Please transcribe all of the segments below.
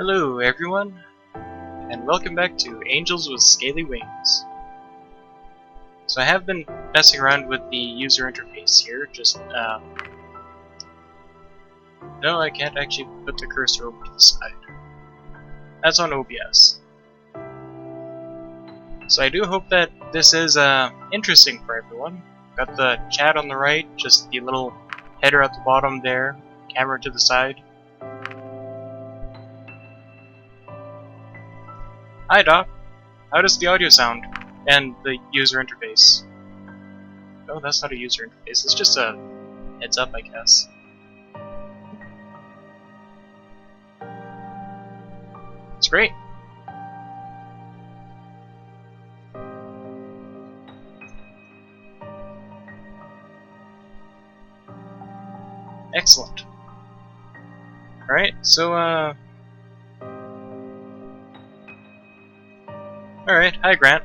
Hello everyone, and welcome back to Angels with Scaly Wings. So I have been messing around with the user interface here, no, I can't actually put the cursor over to the side. That's on OBS. So I do hope that this is interesting for everyone. Got the chat on the right, just the little header at the bottom there, camera to the side. Hi Doc, how does the audio sound? And the user interface? Oh, that's not a user interface, it's just a heads up, I guess. It's great. Excellent. Alright, so alright, hi Grant.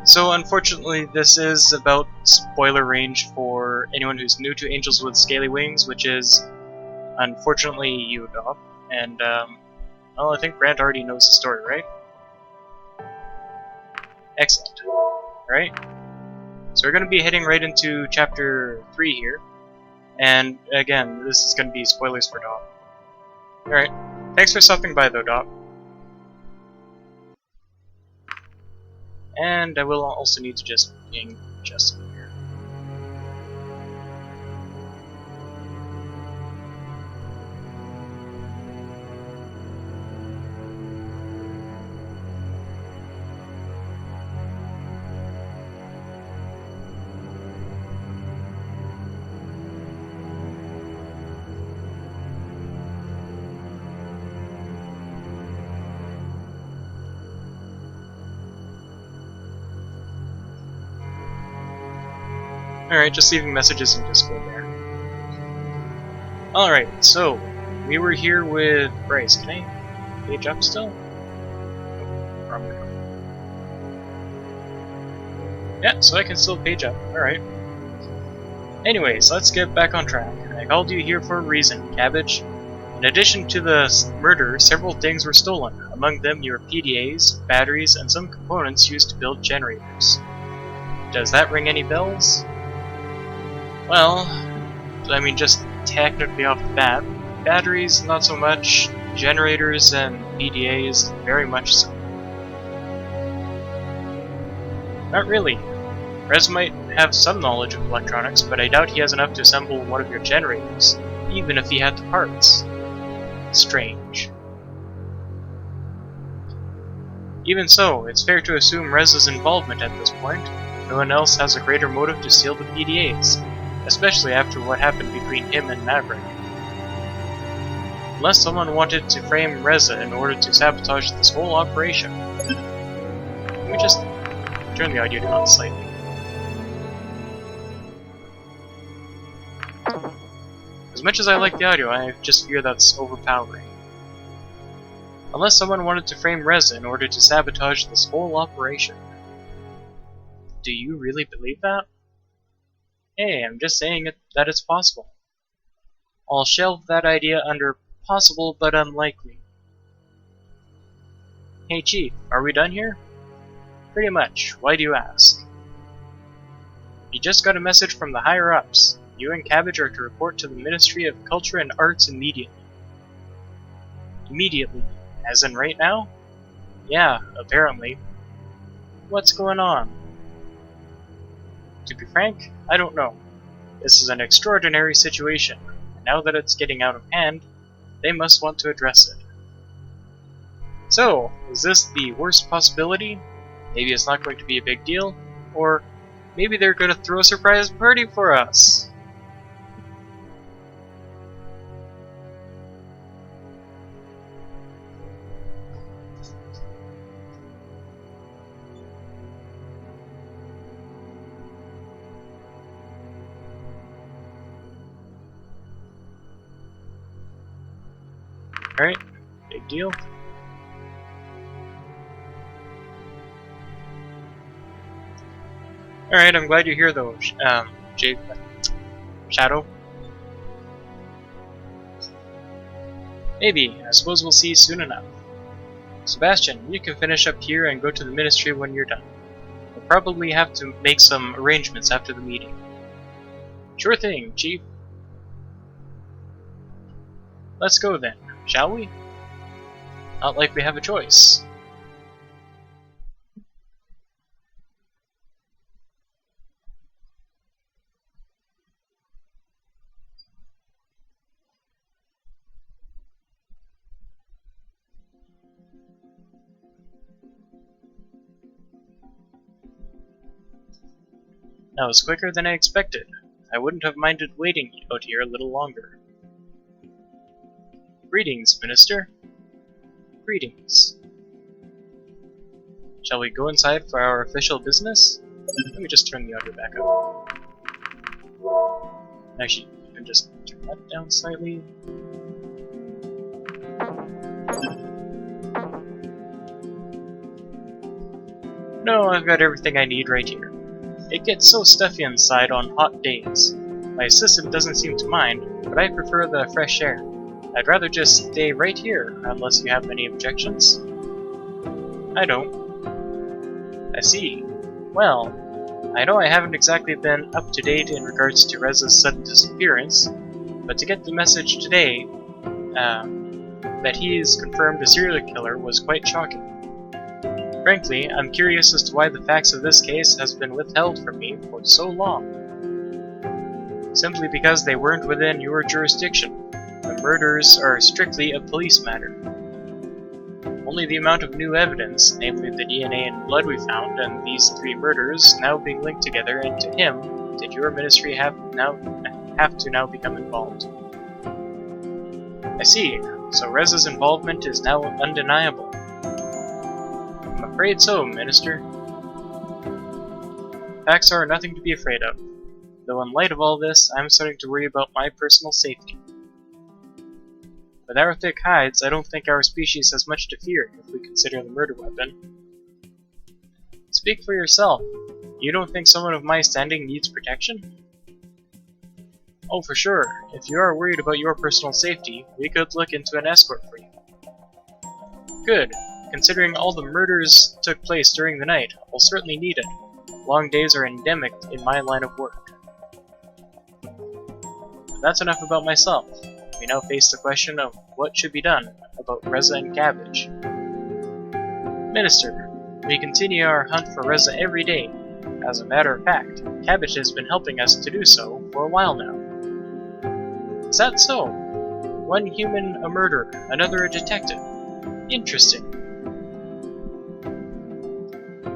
So unfortunately this is about spoiler range for anyone who's new to Angels with Scaly Wings, which is unfortunately you, Doc. And well, I think Grant already knows the story, right? Excellent. Alright. So we're gonna be heading right into chapter 3 here. And again, this is gonna be spoilers for Doc. Alright. Thanks for stopping by though, Doc. And I will also need to just ping Justin here. Alright, just leaving messages in Discord there. Alright, so we were here with Bryce. Can I page up still? Wrong way. Yeah, so I can still page up. Alright. Anyways, let's get back on track. I called you here for a reason, Cabbage. In addition to the murder, several things were stolen. Among them your PDAs, batteries, and some components used to build generators. Does that ring any bells? Well, I mean, just technically off the bat, batteries not so much, generators and PDAs very much so. Not really. Rez might have some knowledge of electronics, but I doubt he has enough to assemble one of your generators, even if he had the parts. Strange. Even so, it's fair to assume Rez's involvement at this point. No one else has a greater motive to steal the PDAs. Especially after what happened between him and Maverick. Unless someone wanted to frame Reza in order to sabotage this whole operation. Let me just turn the audio down slightly. As much as I like the audio, I just fear that's overpowering. Unless someone wanted to frame Reza in order to sabotage this whole operation. Do you really believe that? Hey, I'm just saying that it's possible. I'll shelve that idea under possible but unlikely. Hey Chief, are we done here? Pretty much. Why do you ask? You just got a message from the higher-ups. You and Cabbage are to report to the Ministry of Culture and Arts immediately. Immediately? As in right now? Yeah, apparently. What's going on? To be frank, I don't know. This is an extraordinary situation, and now that it's getting out of hand, they must want to address it. So, is this the worst possibility? Maybe it's not going to be a big deal, or maybe they're going to throw a surprise party for us. Alright, big deal. Alright, I'm glad you're here though, Shadow. Maybe. I suppose we'll see soon enough. Sebastian, you can finish up here and go to the ministry when you're done. We'll probably have to make some arrangements after the meeting. Sure thing, Chief. Let's go then, shall we? Not like we have a choice. That was quicker than I expected. I wouldn't have minded waiting out here a little longer. Greetings, Minister. Greetings. Shall we go inside for our official business? Let me just turn the audio back up. Actually, you can just turn that down slightly. No, I've got everything I need right here. It gets so stuffy inside on hot days. My assistant doesn't seem to mind, but I prefer the fresh air. I'd rather just stay right here, unless you have any objections. I don't. I see. Well, I know I haven't exactly been up to date in regards to Reza's sudden disappearance, but to get the message today that he is confirmed a serial killer was quite shocking. Frankly, I'm curious as to why the facts of this case has been withheld from me for so long. Simply because they weren't within your jurisdiction. The murders are strictly a police matter. Only the amount of new evidence, namely the DNA and blood we found, and these 3 murders now being linked together into him, did your ministry have to now become involved. I see. So Reza's involvement is now undeniable. I'm afraid so, Minister. Facts are nothing to be afraid of, though in light of all this, I'm starting to worry about my personal safety. With our thick hides, I don't think our species has much to fear if we consider the murder weapon. Speak for yourself. You don't think someone of my standing needs protection? Oh, for sure. If you are worried about your personal safety, we could look into an escort for you. Good. Considering all the murders took place during the night, I'll certainly need it. Long days are endemic in my line of work. But that's enough about myself. We now face the question of what should be done about Reza and Cabbage. Minister, we continue our hunt for Reza every day. As a matter of fact, Cabbage has been helping us to do so for a while now. Is that so? One human a murderer, another a detective. Interesting.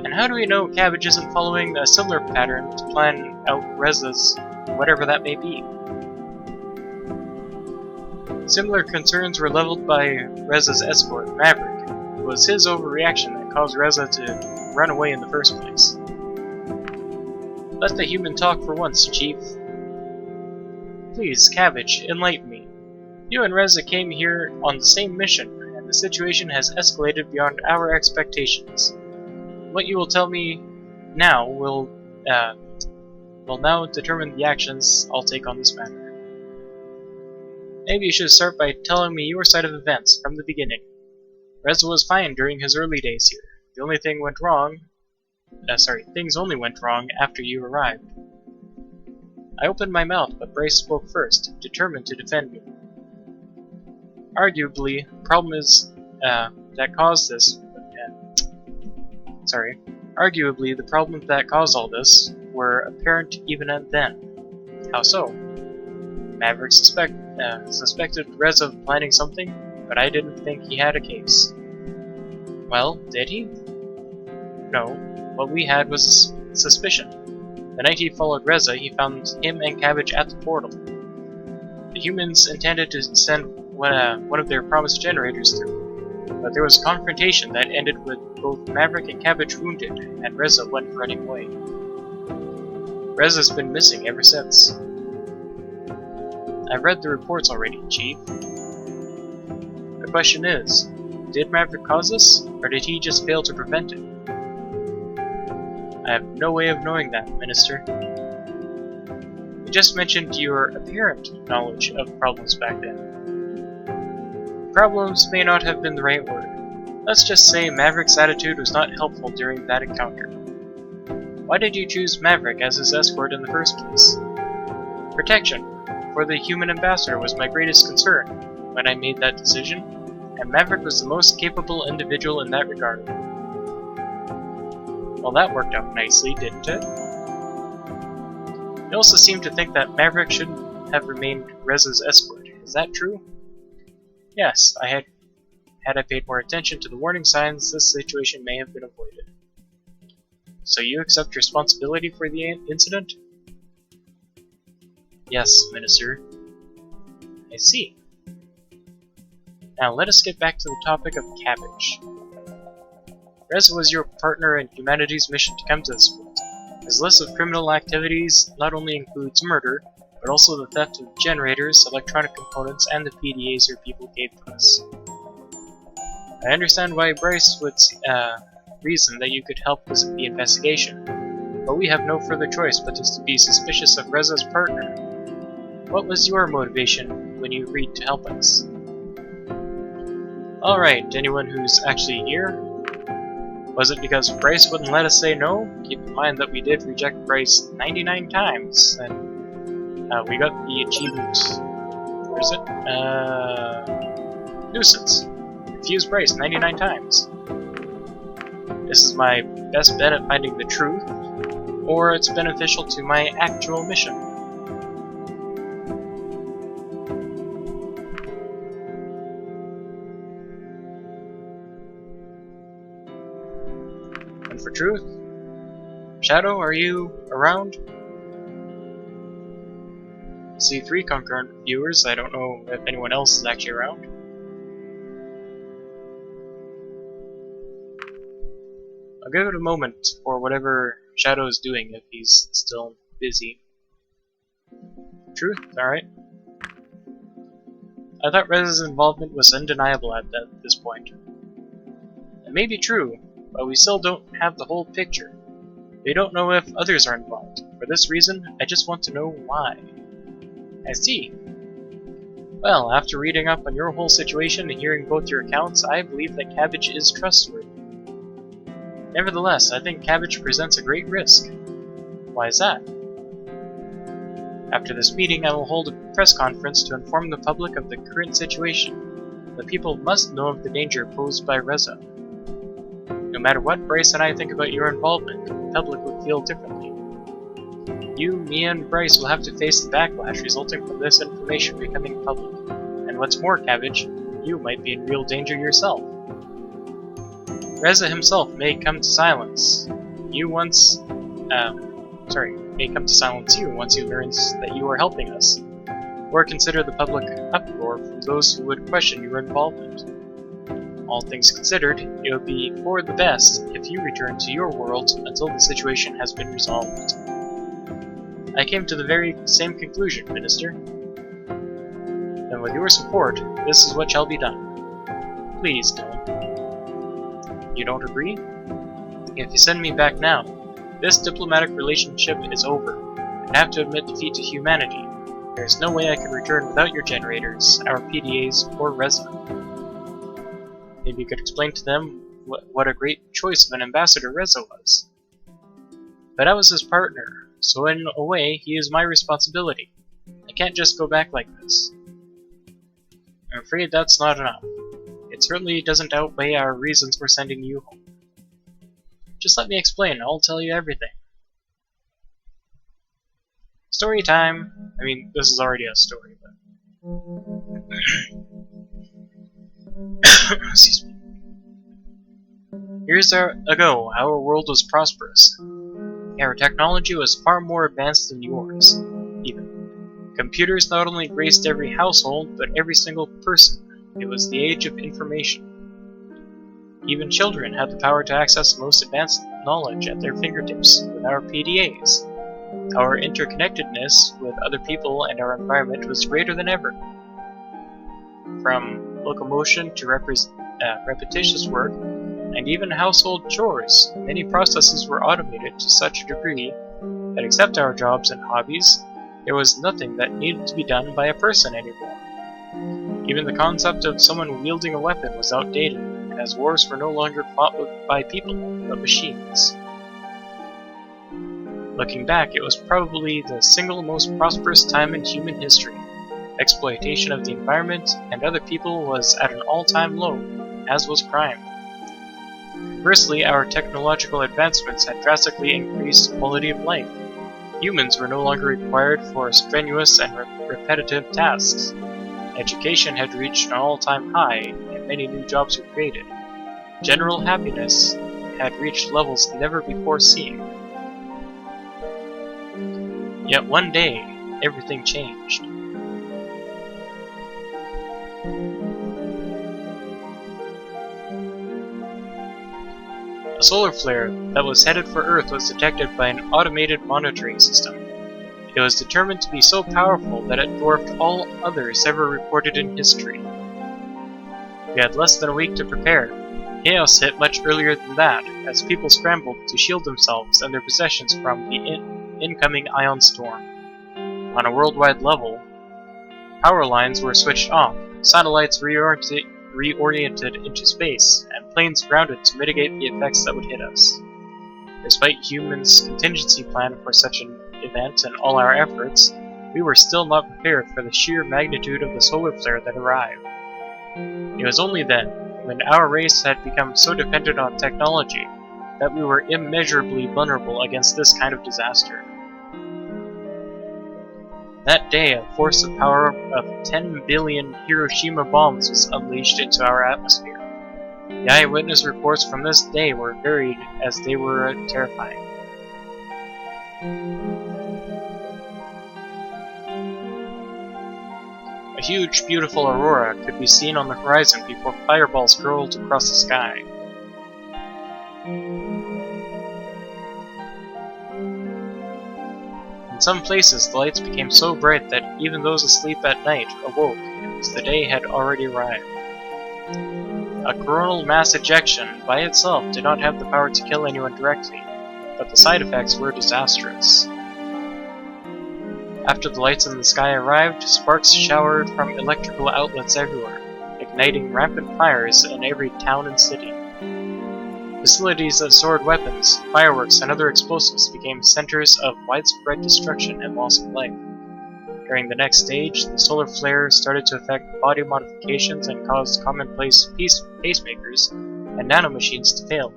And how do we know Cabbage isn't following a similar pattern to plan out Reza's whatever that may be? Similar concerns were leveled by Reza's escort, Maverick. It was his overreaction that caused Reza to run away in the first place. Let the human talk for once, Chief. Please, Cabbage, enlighten me. You and Reza came here on the same mission, and the situation has escalated beyond our expectations. What you will tell me now will now determine the actions I'll take on this matter. Maybe you should start by telling me your side of events from the beginning. Reza was fine during his early days here. The only thing went wrong... things only went wrong after you arrived. I opened my mouth, but Bryce spoke first, determined to defend me. Arguably, the problem is that caused this... Arguably, the problems that caused all this were apparent even then. How so? Maverick suspected Reza of planning something, but I didn't think he had a case. Well, did he? No. What we had was suspicion. The night he followed Reza, he found him and Cabbage at the portal. The humans intended to send one of their promised generators through, but there was a confrontation that ended with both Maverick and Cabbage wounded, and Reza went running away. Reza's been missing ever since. I've read the reports already, Chief. The question is, did Maverick cause this, or did he just fail to prevent it? I have no way of knowing that, Minister. You just mentioned your apparent knowledge of problems back then. Problems may not have been the right word. Let's just say Maverick's attitude was not helpful during that encounter. Why did you choose Maverick as his escort in the first place? Protection for the human ambassador was my greatest concern when I made that decision, and Maverick was the most capable individual in that regard. Well, that worked out nicely, didn't it? You also seem to think that Maverick shouldn't have remained Reza's escort. Is that true? Yes, had I paid more attention to the warning signs, this situation may have been avoided. So you accept responsibility for the incident? Yes, Minister. I see. Now let us get back to the topic of Cabbage. Reza was your partner in humanity's mission to come to this point. His list of criminal activities not only includes murder, but also the theft of generators, electronic components, and the PDAs your people gave to us. I understand why Bryce would reason that you could help with the investigation, but we have no further choice but to be suspicious of Reza's partner. What was your motivation when you agreed to help us? Alright, anyone who's actually here? Was it because Bryce wouldn't let us say no? Keep in mind that we did reject Bryce 99 times, and we got the achievement. Where is it? Nuisance. Refuse Bryce 99 times. This is my best bet at finding the truth, or it's beneficial to my actual mission. And for truth? Shadow, are you around? I see 3 concurrent viewers. I don't know if anyone else is actually around. I'll give it a moment for whatever Shadow is doing if he's still busy. Truth? Alright. I thought Reza's involvement was undeniable at this point. It may be true, but we still don't have the whole picture. We don't know if others are involved. For this reason, I just want to know why. I see. Well, after reading up on your whole situation and hearing both your accounts, I believe that Cabbage is trustworthy. Nevertheless, I think Cabbage presents a great risk. Why is that? After this meeting, I will hold a press conference to inform the public of the current situation. The people must know of the danger posed by Reza. No matter what Bryce and I think about your involvement, the public would feel differently. You, me, and Bryce will have to face the backlash resulting from this information becoming public. And what's more, Cabbage, you might be in real danger yourself. Reza himself may come to silence you once he learns that you are helping us, or consider the public uproar from those who would question your involvement. All things considered, it would be for the best if you return to your world until the situation has been resolved. I came to the very same conclusion, Minister. And with your support, this is what shall be done. Please don't. You don't agree? If you send me back now, this diplomatic relationship is over. I have to admit defeat to humanity. There is no way I can return without your generators, our PDAs, or Reza. Maybe you could explain to them what a great choice of an ambassador Reza was. But I was his partner, so in a way, he is my responsibility. I can't just go back like this. I'm afraid that's not enough. It certainly doesn't outweigh our reasons for sending you home. Just let me explain, I'll tell you everything. Story time! I mean, this is already a story, but... Excuse me. Years ago, our world was prosperous. Our technology was far more advanced than yours, even. Computers not only graced every household, but every single person. It was the age of information. Even children had the power to access the most advanced knowledge at their fingertips with our PDAs. Our interconnectedness with other people and our environment was greater than ever. From locomotion to repetitious work, and even household chores, many processes were automated to such a degree that except our jobs and hobbies, there was nothing that needed to be done by a person anymore. Even the concept of someone wielding a weapon was outdated, as wars were no longer fought by people, but machines. Looking back, it was probably the single most prosperous time in human history. Exploitation of the environment and other people was at an all-time low, as was crime. Firstly, our technological advancements had drastically increased quality of life. Humans were no longer required for strenuous and repetitive tasks. Education had reached an all-time high, and many new jobs were created. General happiness had reached levels never before seen. Yet one day, everything changed. A solar flare that was headed for Earth was detected by an automated monitoring system. It was determined to be so powerful that it dwarfed all others ever reported in history. We had less than a week to prepare. Chaos hit much earlier than that, as people scrambled to shield themselves and their possessions from the incoming ion storm. On a worldwide level, power lines were switched off, satellites reoriented into space, and planes grounded to mitigate the effects that would hit us. Despite humans' contingency plan for such an event and all our efforts, we were still not prepared for the sheer magnitude of the solar flare that arrived. It was only then, when our race had become so dependent on technology, that we were immeasurably vulnerable against this kind of disaster. That day, a force of power of 10 billion Hiroshima bombs was unleashed into our atmosphere. The eyewitness reports from this day were varied as they were terrifying. A huge, beautiful aurora could be seen on the horizon before fireballs hurled across the sky. In some places, the lights became so bright that even those asleep at night awoke, as the day had already arrived. A coronal mass ejection by itself did not have the power to kill anyone directly, but the side effects were disastrous. After the lights in the sky arrived, sparks showered from electrical outlets everywhere, igniting rampant fires in every town and city. Facilities that stored weapons, fireworks, and other explosives became centers of widespread destruction and loss of life. During the next stage, the solar flare started to affect body modifications and caused commonplace pacemakers and nanomachines to fail.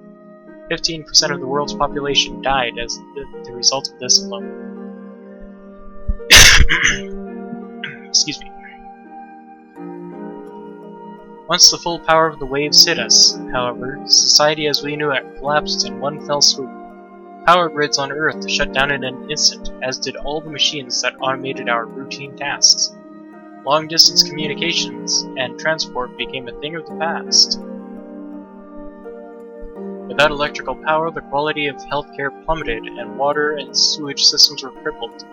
15% of the world's population died as the result of this alone. Excuse me. Once the full power of the waves hit us, however, society as we knew it collapsed in one fell swoop. Power grids on Earth shut down in an instant, as did all the machines that automated our routine tasks. Long-distance communications and transport became a thing of the past. Without electrical power, the quality of healthcare plummeted, and water and sewage systems were crippled.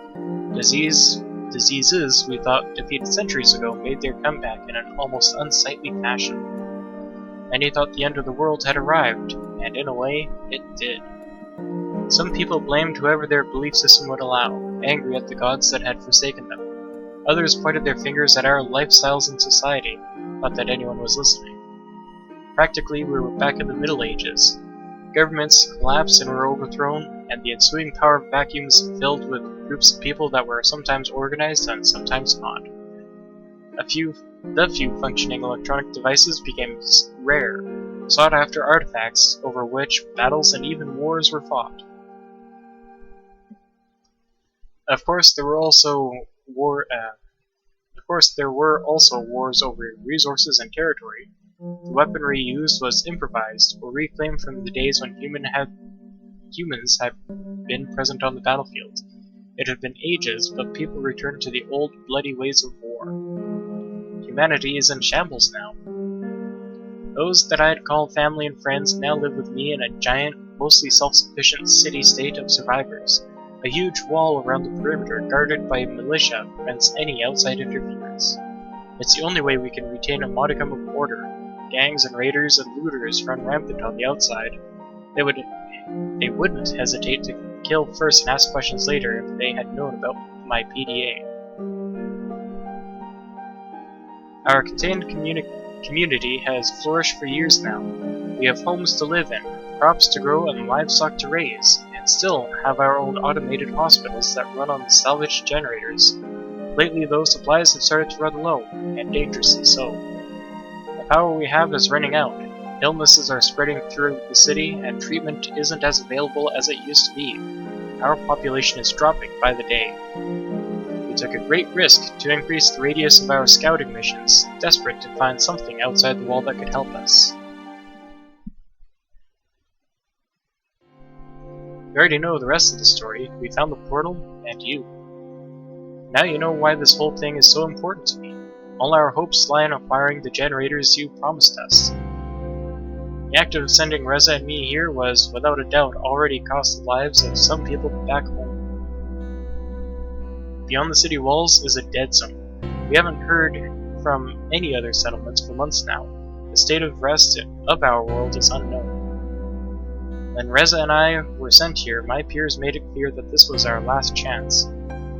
Diseases we thought defeated centuries ago made their comeback in an almost unsightly fashion. Many thought the end of the world had arrived, and in a way, it did. Some people blamed whoever their belief system would allow, angry at the gods that had forsaken them. Others pointed their fingers at our lifestyles and society, not that anyone was listening. Practically, we were back in the Middle Ages. Governments collapsed and were overthrown, and the ensuing power vacuums filled with groups of people that were sometimes organized and sometimes not. The few functioning electronic devices became rare, sought-after artifacts over which battles and even wars were fought. Of course, there were also wars over resources and territory. The weaponry used was improvised or reclaimed from the days when humans had been present on the battlefield. It had been ages, but people returned to the old bloody ways of war. Humanity is in shambles now. Those that I had called family and friends now live with me in a giant, mostly self-sufficient city-state of survivors. A huge wall around the perimeter guarded by militia prevents any outside interference. It's the only way we can retain a modicum of order. Gangs and raiders and looters run rampant on the outside. They wouldn't hesitate to kill first and ask questions later if they had known about my PDA. Our contained community has flourished for years now. We have homes to live in, crops to grow, and livestock to raise, and still have our own automated hospitals that run on salvaged generators. Lately, though, supplies have started to run low, and dangerously so. The power we have is running out. Illnesses are spreading through the city, and treatment isn't as available as it used to be. Our population is dropping by the day. We took a great risk to increase the radius of our scouting missions, desperate to find something outside the wall that could help us. You already know the rest of the story. We found the portal, and you. Now you know why this whole thing is so important to me. All our hopes lie in acquiring the generators you promised us. The act of sending Reza and me here was, without a doubt, already cost the lives of some people back home. Beyond the city walls is a dead zone. We haven't heard from any other settlements for months now. The state of rest of our world is unknown. When Reza and I were sent here, my peers made it clear that this was our last chance.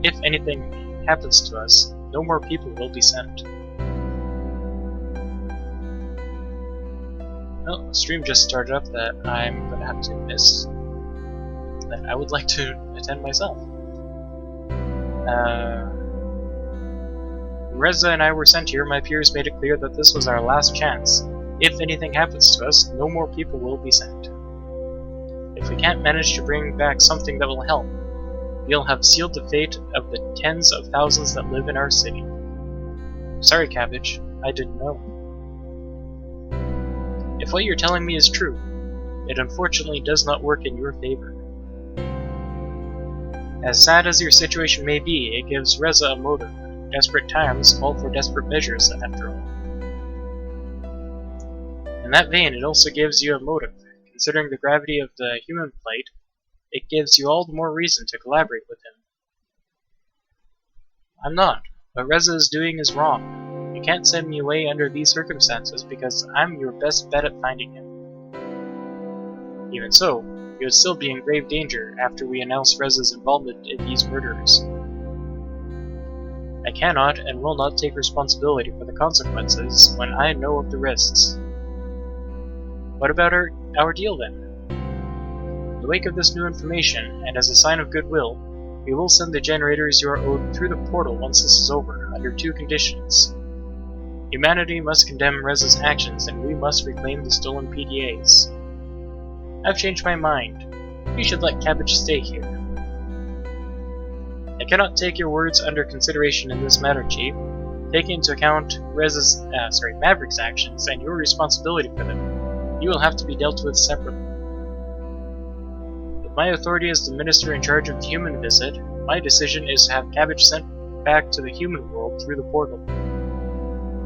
If anything happens to us, no more people will be sent. Well, the stream just started up that I'm going to have to miss, that I would like to attend myself. When Reza and I were sent here, my peers made it clear that this was our last chance. If anything happens to us, no more people will be sent. If we can't manage to bring back something that will help, we'll have sealed the fate of the tens of thousands that live in our city. Sorry, Cabbage, I didn't know. If what you're telling me is true, it unfortunately does not work in your favor. As sad as your situation may be, it gives Reza a motive. Desperate times call for desperate measures, after all. In that vein, it also gives you a motive. Considering the gravity of the human plight, it gives you all the more reason to collaborate with him. I'm not. What Reza is doing is wrong. You can't send me away under these circumstances because I'm your best bet at finding him. Even so, he would still be in grave danger after we announce Reza's involvement in these murders. I cannot and will not take responsibility for the consequences when I know of the risks. What about our deal then? In the wake of this new information, and as a sign of goodwill, we will send the generators you are owed through the portal once this is over, under two conditions. Humanity must condemn Reza's actions, and we must reclaim the stolen PDAs. I've changed my mind. You should let Cabbage stay here. I cannot take your words under consideration in this matter, Chief. Taking into account Maverick's actions and your responsibility for them, you will have to be dealt with separately. With my authority as the minister in charge of the human visit, my decision is to have Cabbage sent back to the human world through the portal.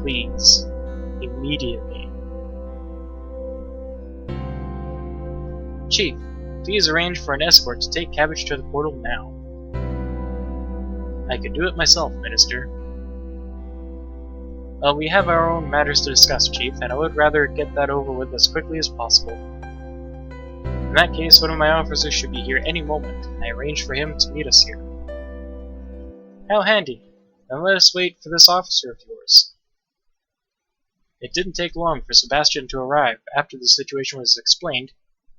Please, immediately. Chief, please arrange for an escort to take Cabbage to the portal now. I could do it myself, Minister. Well, we have our own matters to discuss, Chief, and I would rather get that over with as quickly as possible. In that case, one of my officers should be here any moment. I arranged for him to meet us here. How handy. Then let us wait for this officer of yours. It didn't take long for Sebastian to arrive. After the situation was explained,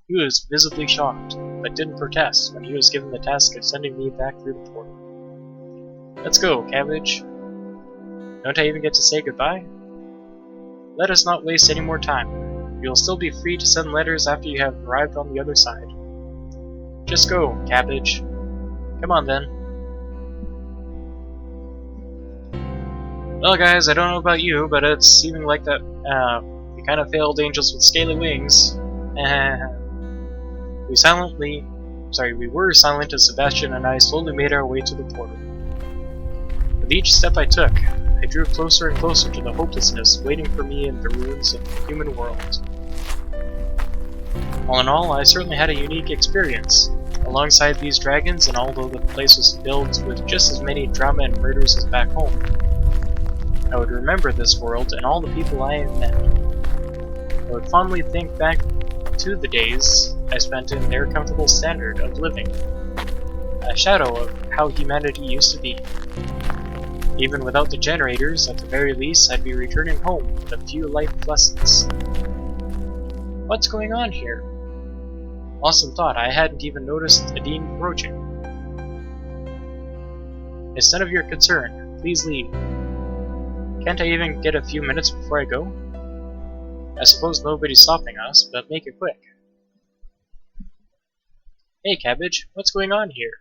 he was visibly shocked, but didn't protest when he was given the task of sending me back through the portal. Let's go, Cabbage. Don't I even get to say goodbye? Let us not waste any more time. You will still be free to send letters after you have arrived on the other side. Just go, Cabbage. Come on then. Well guys, I don't know about you, but it's seeming like that we kind of failed Angels with Scaly Wings. We were silent as Sebastian and I slowly made our way to the portal. With each step I took, I drew closer and closer to the hopelessness waiting for me in the ruins of the human world. All in all, I certainly had a unique experience. Alongside these dragons, and although the place was filled with just as many drama and murders as back home, I would remember this world and all the people I have met. I would fondly think back to the days I spent in their comfortable standard of living, a shadow of how humanity used to be. Even without the generators, at the very least, I'd be returning home with a few life lessons. What's going on here? Lost in thought, I hadn't even noticed Adine approaching. It's none of your concern. Please leave. Can't I even get a few minutes before I go? I suppose nobody's stopping us, but make it quick. Hey, Cabbage, what's going on here?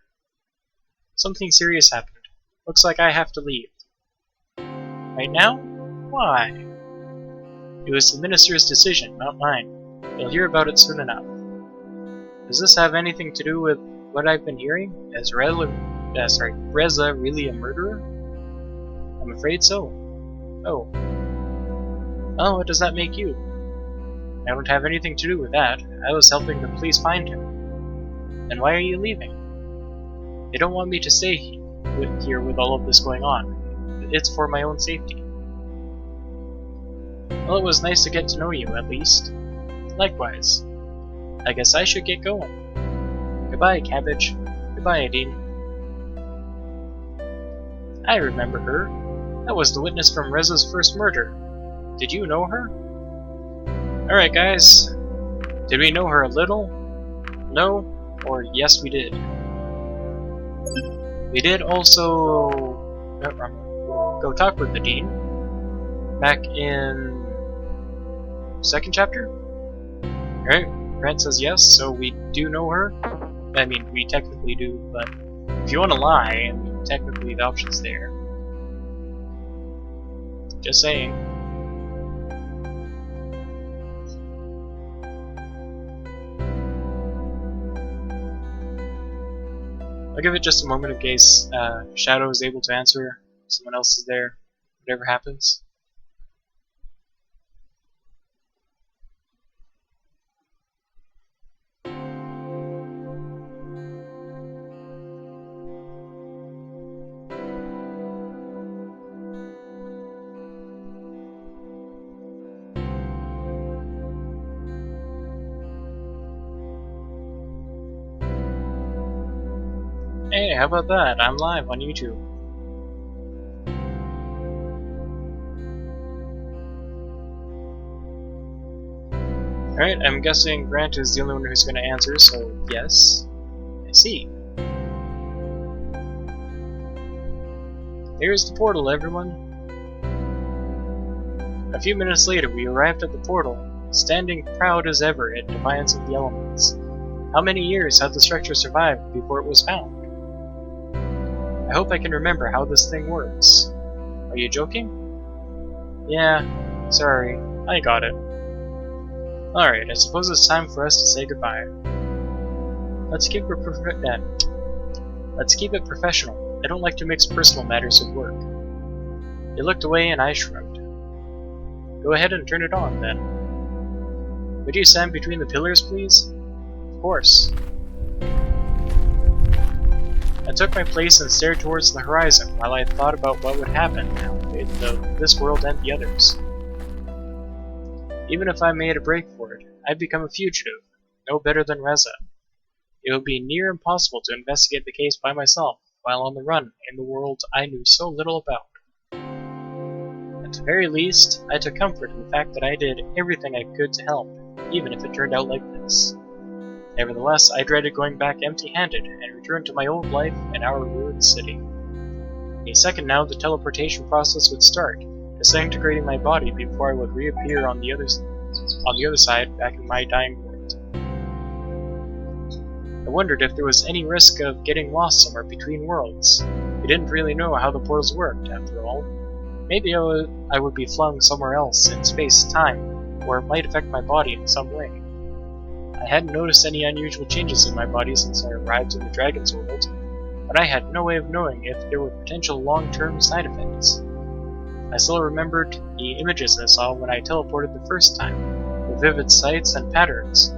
Something serious happened. Looks like I have to leave. Right now? Why? It was the minister's decision, not mine. You'll hear about it soon enough. Does this have anything to do with what I've been hearing? Is Reza really a murderer? I'm afraid so. Oh. Well, what does that make you? I don't have anything to do with that. I was helping the police find him. Then why are you leaving? They don't want me to stay here with all of this going on. It's for my own safety. Well, it was nice to get to know you, at least. Likewise. I guess I should get going. Goodbye, Cabbage. Goodbye, Adine. I remember her. That was the witness from Reza's first murder. Did you know her? Alright, guys. Did we know her a little? No? Or yes, we did. We did also go talk with Adine back in second chapter. Alright, Grant says yes, so we do know her. I mean, we technically do, but if you want to lie, I mean, technically the option's there. Just saying. I'll give it just a moment in case Shadow is able to answer. Someone else is there. Whatever happens. Hey, how about that? I'm live on YouTube. Alright, I'm guessing Grant is the only one who's going to answer, so yes. I see. Here's the portal, everyone. A few minutes later, we arrived at the portal, standing proud as ever in defiance of the elements. How many years had the structure survived before it was found? I hope I can remember how this thing works. Are you joking? Yeah, sorry, I got it. Alright, I suppose it's time for us to say goodbye. Let's keep it professional. I don't like to mix personal matters with work. He looked away and I shrugged. Go ahead and turn it on, then. Would you stand between the pillars, please? Of course. I took my place and stared towards the horizon while I thought about what would happen now in this world and the others. Even if I made a break for it, I'd become a fugitive, no better than Reza. It would be near impossible to investigate the case by myself while on the run in the world I knew so little about. At the very least, I took comfort in the fact that I did everything I could to help, even if it turned out like this. Nevertheless, I dreaded going back empty-handed and returned to my old life in our ruined city. In a second now, the teleportation process would start, disintegrating my body before I would reappear on the other side, back in my dying world. I wondered if there was any risk of getting lost somewhere between worlds. We didn't really know how the portals worked, after all. Maybe I would be flung somewhere else in space-time, or it might affect my body in some way. I hadn't noticed any unusual changes in my body since I arrived in the Dragon's world, but I had no way of knowing if there were potential long-term side effects. I still remembered the images I saw when I teleported the first time, the vivid sights and patterns,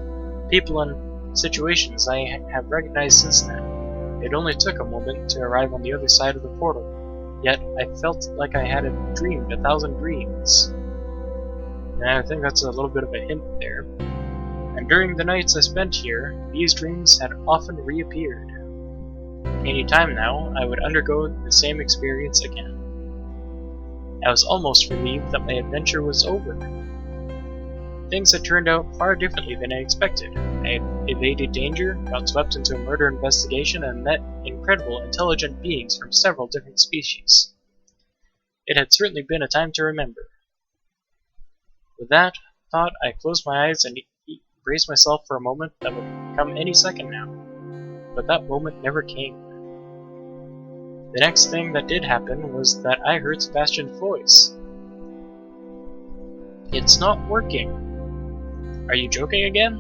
people and situations I have recognized since then. It only took a moment to arrive on the other side of the portal, yet I felt like I had dreamed 1,000 dreams. And I think that's a little bit of a hint there. And during the nights I spent here, these dreams had often reappeared. Any time now, I would undergo the same experience again. I was almost relieved that my adventure was over. Things had turned out far differently than I expected. I had evaded danger, got swept into a murder investigation, and met incredible, intelligent beings from several different species. It had certainly been a time to remember. With that thought, I closed my eyes and braced myself for a moment that would come any second now. But that moment never came. The next thing that did happen was that I heard Sebastian's voice. It's not working. Are you joking again?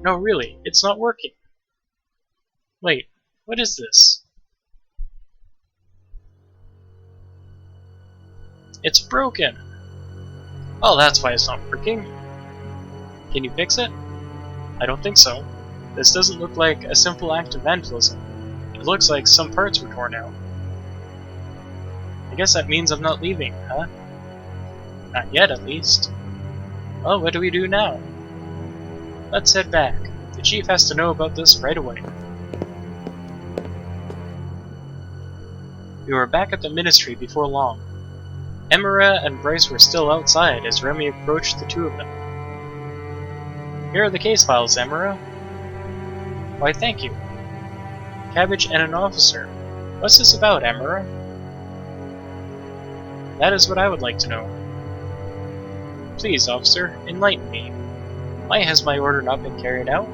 No, really, it's not working. Wait, what is this? It's broken! Oh, that's why it's not working. Can you fix it? I don't think so. This doesn't look like a simple act of vandalism. It looks like some parts were torn out. I guess that means I'm not leaving, huh? Not yet, at least. Well, what do we do now? Let's head back. The chief has to know about this right away. We were back at the ministry before long. Emira and Bryce were still outside as Remy approached the two of them. Here are the case files, Emira. Why, thank you. Cabbage and an officer. What's this about, Emira? That is what I would like to know. Please, officer, enlighten me. Why has my order not been carried out?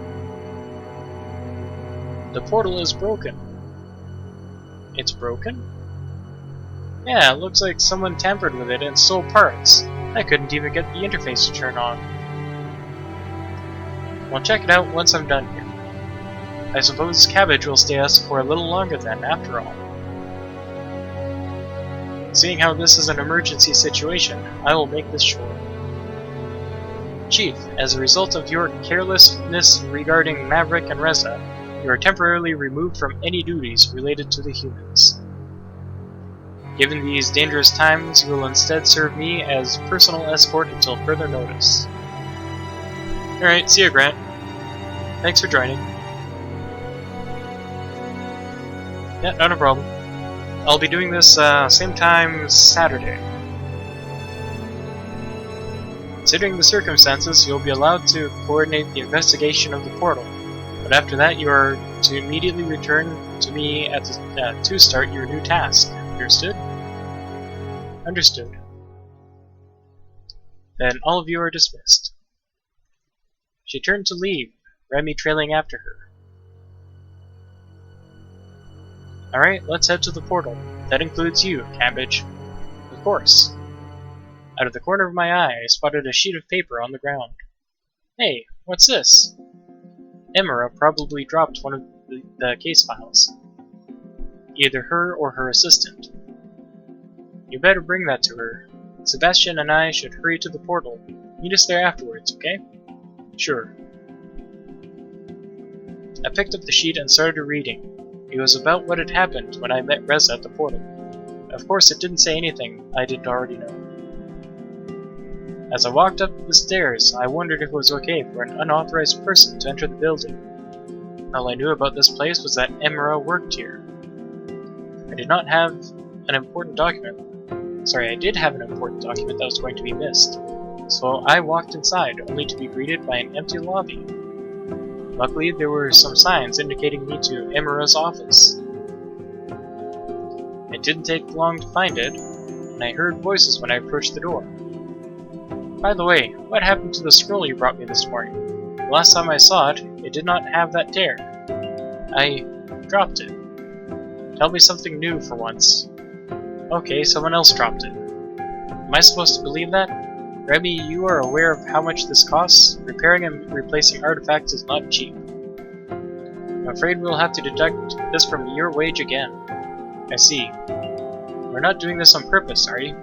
The portal is broken. It's broken? Yeah, it looks like someone tampered with it and stole parts. I couldn't even get the interface to turn on. Well, check it out once I'm done here. I suppose Cabbage will stay us for a little longer then, after all. Seeing how this is an emergency situation, I will make this short. Chief, as a result of your carelessness regarding Maverick and Reza, you are temporarily removed from any duties related to the humans. Given these dangerous times, you will instead serve me as personal escort until further notice. Alright, see ya, Grant. Thanks for joining. Yeah, not a problem. I'll be doing this same time Saturday. Considering the circumstances, you'll be allowed to coordinate the investigation of the portal, but after that you are to immediately return to me at to start your new task. Understood? Understood. Then all of you are dismissed. She turned to leave, Remy trailing after her. Alright, let's head to the portal. That includes you, Cabbage. Of course. Out of the corner of my eye, I spotted a sheet of paper on the ground. Hey, what's this? Emira probably dropped one of the case files. Either her or her assistant. You better bring that to her. Sebastian and I should hurry to the portal. Meet us there afterwards, okay? Sure. I picked up the sheet and started reading. It was about what had happened when I met Reza at the portal. Of course, it didn't say anything I didn't already know. As I walked up the stairs, I wondered if it was okay for an unauthorized person to enter the building. All I knew about this place was that Emira worked here. I did have an important document that was going to be missed. So I walked inside, only to be greeted by an empty lobby. Luckily, there were some signs indicating me to Emira's office. It didn't take long to find it, and I heard voices when I approached the door. By the way, what happened to the scroll you brought me this morning? The last time I saw it, it did not have that tear. I dropped it. Tell me something new for once. Okay, someone else dropped it. Am I supposed to believe that? Remy, you are aware of how much this costs? Repairing and replacing artifacts is not cheap. I'm afraid we'll have to deduct this from your wage again. I see. You're not doing this on purpose, are you?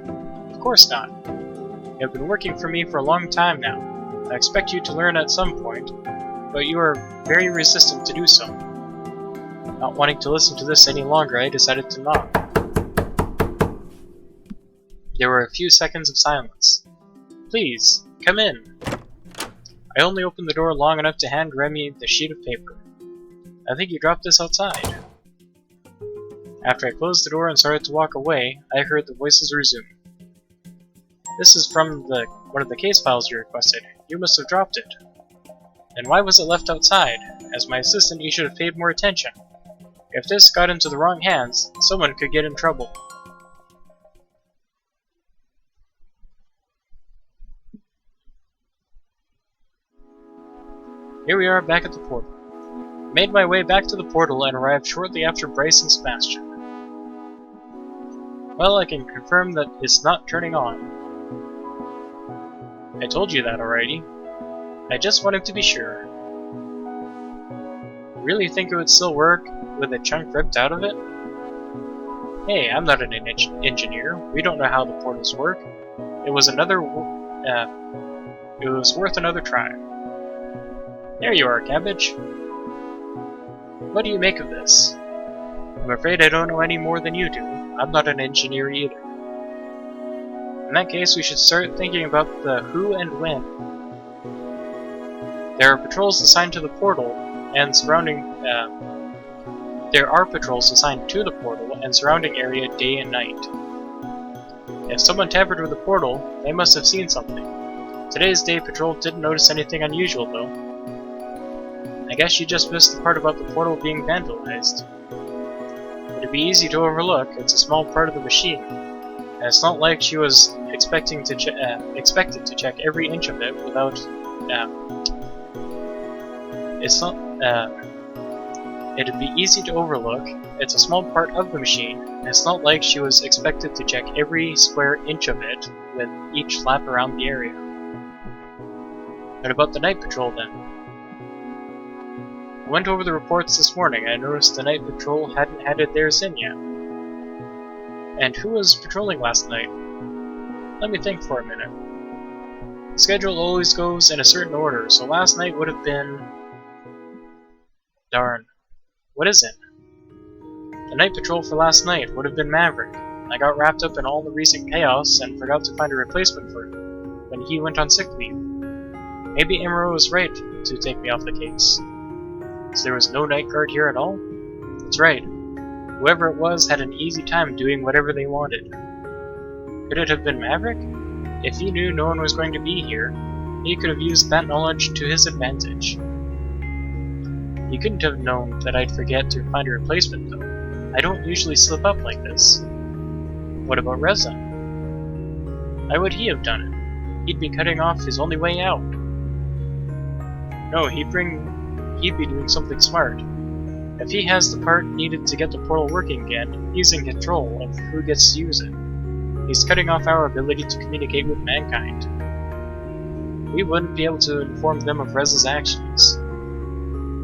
Of course not. You have been working for me for a long time now. I expect you to learn at some point, but you are very resistant to do so. Not wanting to listen to this any longer, I decided to knock. There were a few seconds of silence. Please, come in. I only opened the door long enough to hand Remy the sheet of paper. I think you dropped this outside. After I closed the door and started to walk away, I heard the voices resume. This is from one of the case files you requested. You must have dropped it. Then why was it left outside? As my assistant, you should have paid more attention. If this got into the wrong hands, someone could get in trouble. Here we are back at the portal. Made my way back to the portal and arrived shortly after Bryce and Sebastian. Well, I can confirm that it's not turning on. I told you that already. I just wanted to be sure. Really think it would still work with a chunk ripped out of it? Hey, I'm not an engineer. We don't know how the portals work. It was worth another try. There you are, Cabbage. What do you make of this? I'm afraid I don't know any more than you do. I'm not an engineer either. In that case, we should start thinking about the who and when. There are patrols assigned to the portal and surrounding. There are patrols assigned to the portal and surrounding area day and night. If someone tampered with the portal, they must have seen something. Today's day patrol didn't notice anything unusual, though. I guess you just missed the part about the portal being vandalized. It'd be easy to overlook. It's a small part of the machine, and it's not like she was expected to check every inch of it without. It'd be easy to overlook. It's a small part of the machine, and it's not like she was expected to check every square inch of it with each lap around the area. What about the night patrol then? I went over the reports this morning and I noticed the night patrol hadn't handed theirs in yet. And who was patrolling last night? Let me think for a minute. The schedule always goes in a certain order, so last night would have been... Darn. What is it? The night patrol for last night would have been Maverick. I got wrapped up in all the recent chaos and forgot to find a replacement for him when he went on sick leave. Maybe Emerald was right to take me off the case. So there was no night guard here at all? That's right. Whoever it was had an easy time doing whatever they wanted. Could it have been Maverick? If he knew no one was going to be here, he could have used that knowledge to his advantage. He couldn't have known that I'd forget to find a replacement, though. I don't usually slip up like this. What about Reza? Why would he have done it? He'd be cutting off his only way out. No, he'd be doing something smart. If he has the part needed to get the portal working again, he's in control of who gets to use it. He's cutting off our ability to communicate with mankind. We wouldn't be able to inform them of Reza's actions.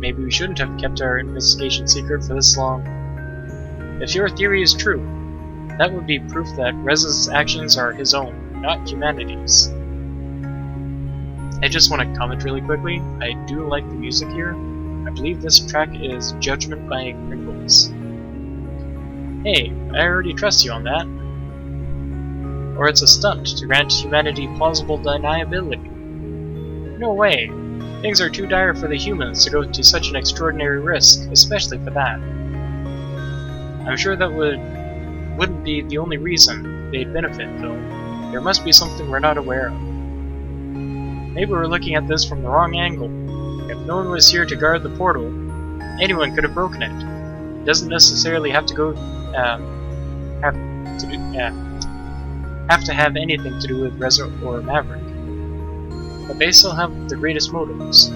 Maybe we shouldn't have kept our investigation secret for this long. If your theory is true, that would be proof that Reza's actions are his own, not humanity's. I just want to comment really quickly. I do like the music here. I believe this track is Judgment by Crinkles. Hey, I already trust you on that. Or it's a stunt to grant humanity plausible deniability. No way. Things are too dire for the humans to go to such an extraordinary risk, especially for that. I'm sure that wouldn't be the only reason they'd benefit, though. There must be something we're not aware of. Maybe we're looking at this from the wrong angle. If no one was here to guard the portal, anyone could have broken it. It doesn't necessarily have to have anything to do with Reza or Maverick. But they still have the greatest motives.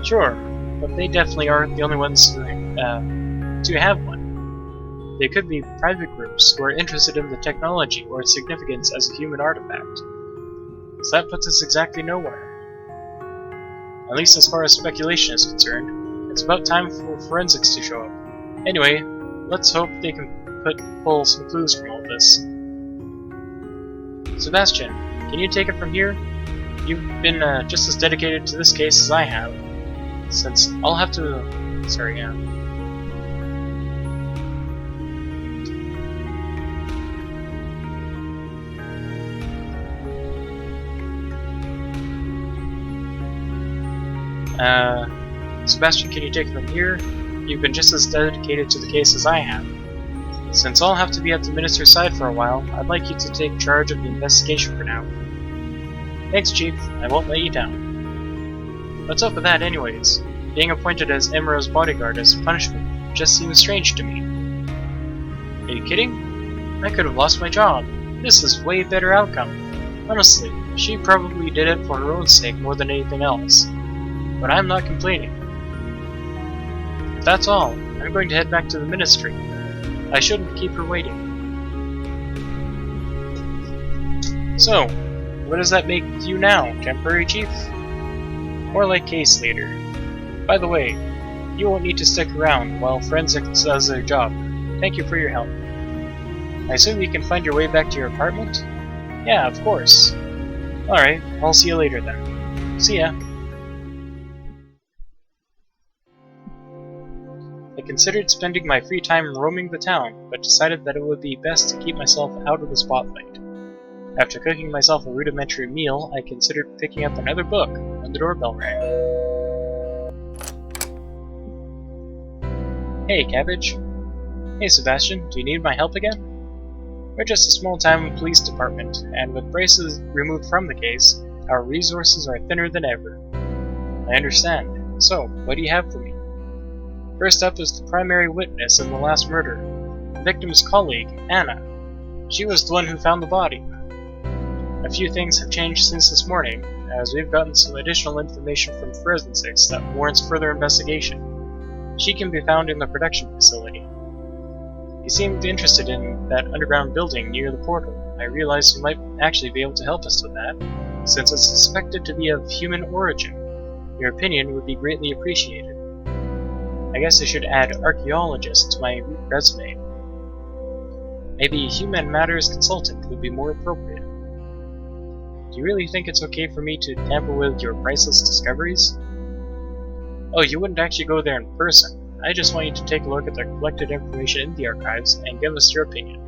Sure, but they definitely aren't the only ones to have one. They could be private groups who are interested in the technology or its significance as a human artifact. So that puts us exactly nowhere. At least as far as speculation is concerned. It's about time for forensics to show up. Anyway, let's hope they can pull some clues from all this. Sebastian, can you take it from here? You've been just as dedicated to this case as I have. Since I'll have to... Sorry, Sebastian, can you take it from here? You've been just as dedicated to the case as I have. Since I'll have to be at the minister's side for a while, I'd like you to take charge of the investigation for now. Thanks, Chief. I won't let you down. What's up with that anyways? Being appointed as Emero's bodyguard as punishment just seems strange to me. Are you kidding? I could have lost my job. This is way better outcome. Honestly, she probably did it for her own sake more than anything else. But I'm not complaining. If that's all, I'm going to head back to the ministry. I shouldn't keep her waiting. So, what does that make you now, temporary chief? More like case leader. By the way, you won't need to stick around while Forensic does their job. Thank you for your help. I assume you can find your way back to your apartment? Yeah, of course. Alright, I'll see you later then. See ya. I considered spending my free time roaming the town, but decided that it would be best to keep myself out of the spotlight. After cooking myself a rudimentary meal, I considered picking up another book when the doorbell rang. Hey, Cabbage. Hey, Sebastian, do you need my help again? We're just a small-town police department, and with Braces removed from the case, our resources are thinner than ever. I understand. So, what do you have for me? First up is the primary witness in the last murder, the victim's colleague, Anna. She was the one who found the body. A few things have changed since this morning, as we've gotten some additional information from forensics that warrants further investigation. She can be found in the production facility. You seemed interested in that underground building near the portal. I realized you might actually be able to help us with that, since it's suspected to be of human origin. Your opinion would be greatly appreciated. I guess I should add archaeologist to my resume. Maybe human matters consultant would be more appropriate. Do you really think it's okay for me to tamper with your priceless discoveries? Oh, you wouldn't actually go there in person. I just want you to take a look at the collected information in the archives and give us your opinion.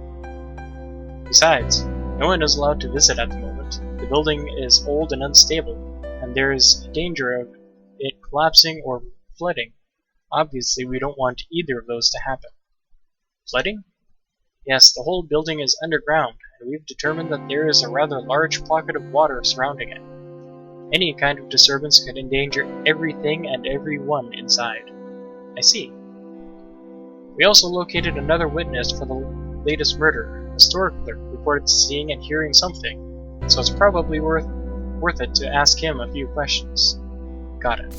Besides, no one is allowed to visit at the moment. The building is old and unstable, and there is a danger of it collapsing or flooding. Obviously, we don't want either of those to happen. Flooding? Yes, the whole building is underground, and we've determined that there is a rather large pocket of water surrounding it. Any kind of disturbance could endanger everything and everyone inside. I see. We also located another witness for the latest murder. A store clerk reported seeing and hearing something, so it's probably worth it to ask him a few questions. Got it.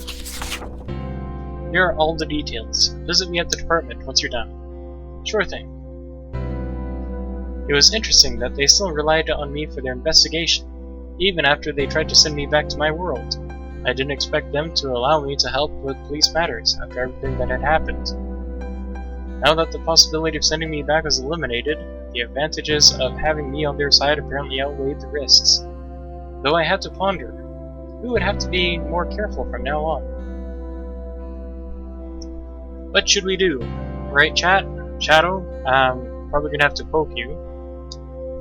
Here are all the details. Visit me at the department once you're done. Sure thing. It was interesting that they still relied on me for their investigation, even after they tried to send me back to my world. I didn't expect them to allow me to help with police matters after everything that had happened. Now that the possibility of sending me back was eliminated, the advantages of having me on their side apparently outweighed the risks. Though I had to ponder, we would have to be more careful from now on. What should we do? Right, chat? Shadow? Probably gonna have to poke you.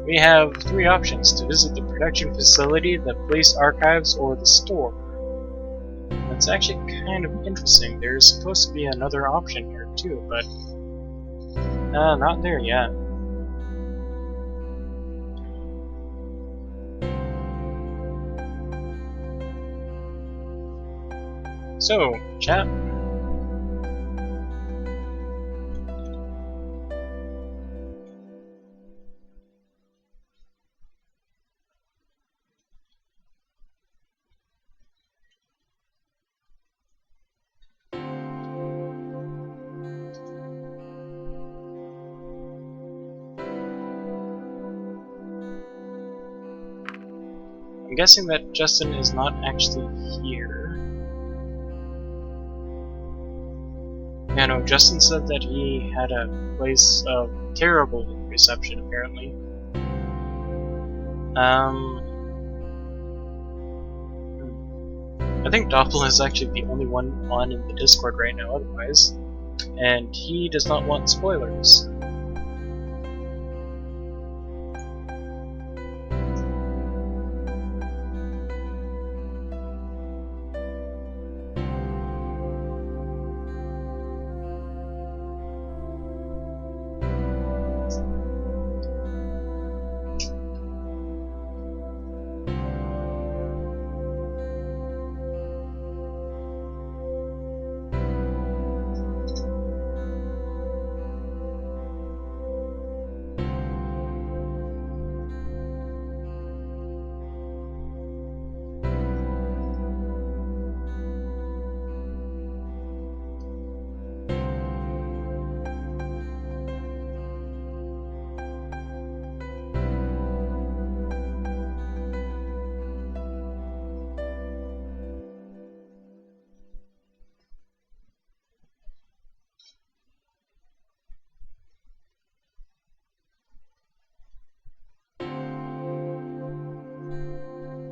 We have three options: to visit the production facility, the police archives, or the store. That's actually kind of interesting. There's supposed to be another option here too, but not there yet. So, chat. I'm guessing that Justin is not actually here. Yeah, no, Justin said that he had a place of terrible reception, apparently. I think Doppel is actually the only one on in the Discord right now, otherwise. And he does not want spoilers.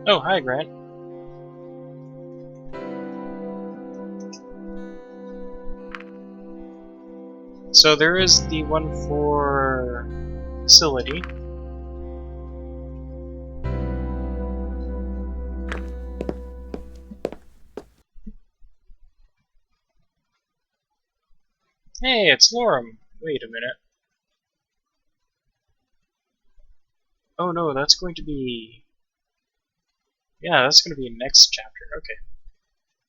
Oh, hi, Grant. So there is the one for facility. Hey, it's Lorem. Wait a minute. Oh no, that's going to be... Yeah, that's going to be next chapter. Okay.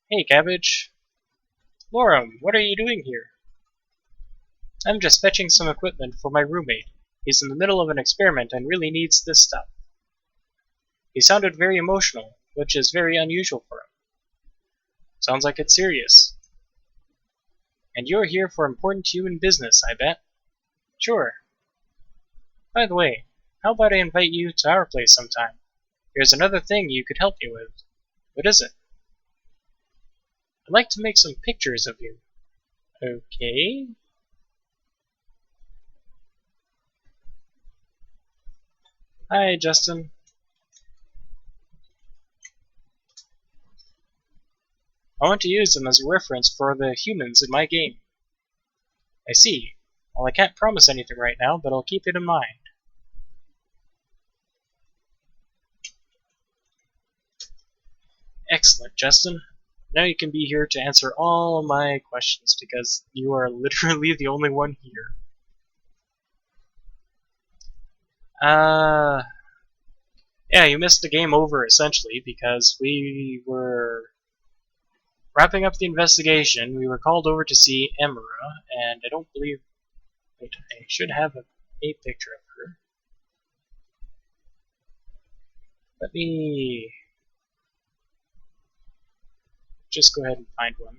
Hey, Cabbage. Lorem, what are you doing here? I'm just fetching some equipment for my roommate. He's in the middle of an experiment and really needs this stuff. He sounded very emotional, which is very unusual for him. Sounds like it's serious. And you're here for important human business, I bet. Sure. By the way, how about I invite you to our place sometime? Here's another thing you could help me with. What is it? I'd like to make some pictures of you. Okay. Hi, Justin. I want to use them as a reference for the humans in my game. I see. Well, I can't promise anything right now, but I'll keep it in mind. Excellent, Justin. Now you can be here to answer all my questions because you are literally the only one here. Yeah, you missed the game over essentially because we were wrapping up the investigation. We were called over to see Emira, and I don't believe... Wait, I should have a picture of her. Let me just go ahead and find one.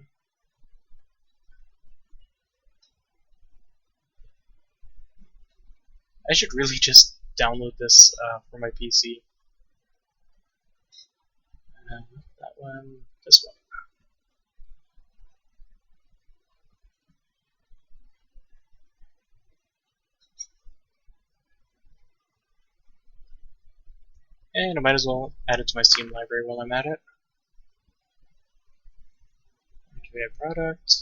I should really just download this for my PC. That one, this one. And I might as well add it to my Steam library while I'm at it. Activate a product.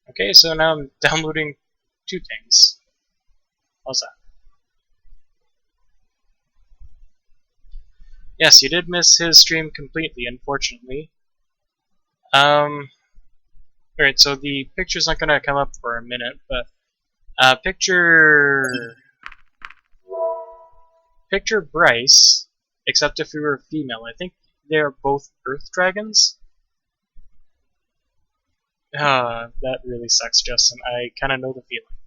Okay, so now I'm downloading two things. How's that? Yes, you did miss his stream completely, unfortunately. Alright, so the picture's not gonna come up for a minute, but picture Bryce, except if we were female. I think they're both Earth Dragons. That really sucks, Justin. I kinda know the feeling.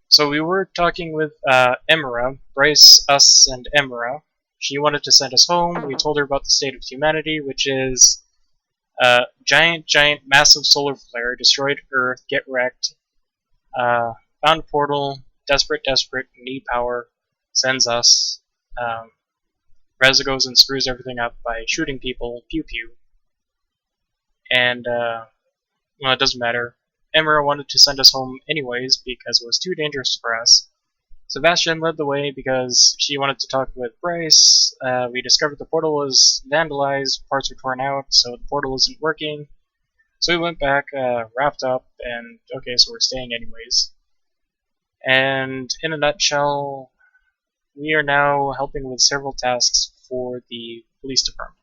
So we were talking with Emira, Bryce, us, and Emira. She wanted to send us home. We told her about the state of humanity, which is giant, massive solar flare, destroyed Earth, get wrecked, found a portal, desperate, need power, sends us. Reza goes and screws everything up by shooting people, pew pew. And, well, it doesn't matter. Emira wanted to send us home anyways because it was too dangerous for us. Sebastian led the way because she wanted to talk with Bryce. We discovered the portal was vandalized, parts were torn out, so the portal isn't working. So we went back, wrapped up, and okay, so we're staying anyways. And in a nutshell, we are now helping with several tasks for the police department.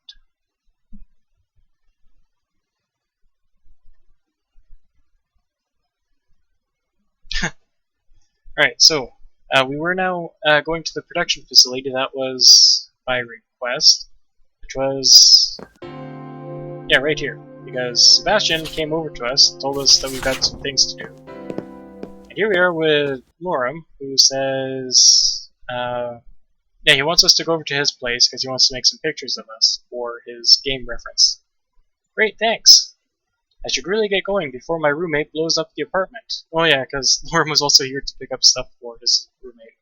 Alright, so we were now going to the production facility. That was by request, which was, yeah, right here. Because Sebastian came over to us, told us that we've got some things to do. And here we are with Lorem, who says, yeah, he wants us to go over to his place because he wants to make some pictures of us for his game reference. Great, thanks. I should really get going before my roommate blows up the apartment. Oh yeah, because Lorem was also here to pick up stuff for his roommate.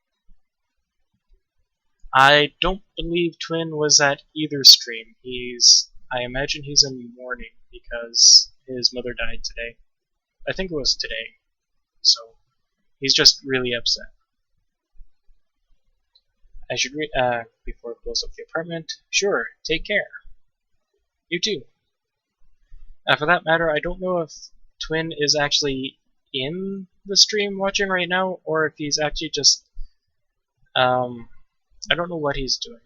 I don't believe Twin was at either stream. I imagine he's in mourning because his mother died today. I think it was today. So, he's just really upset. I should before it blows up the apartment. Sure, take care. You too. For that matter, I don't know if Twin is actually in the stream watching right now, or if he's actually just, I don't know what he's doing.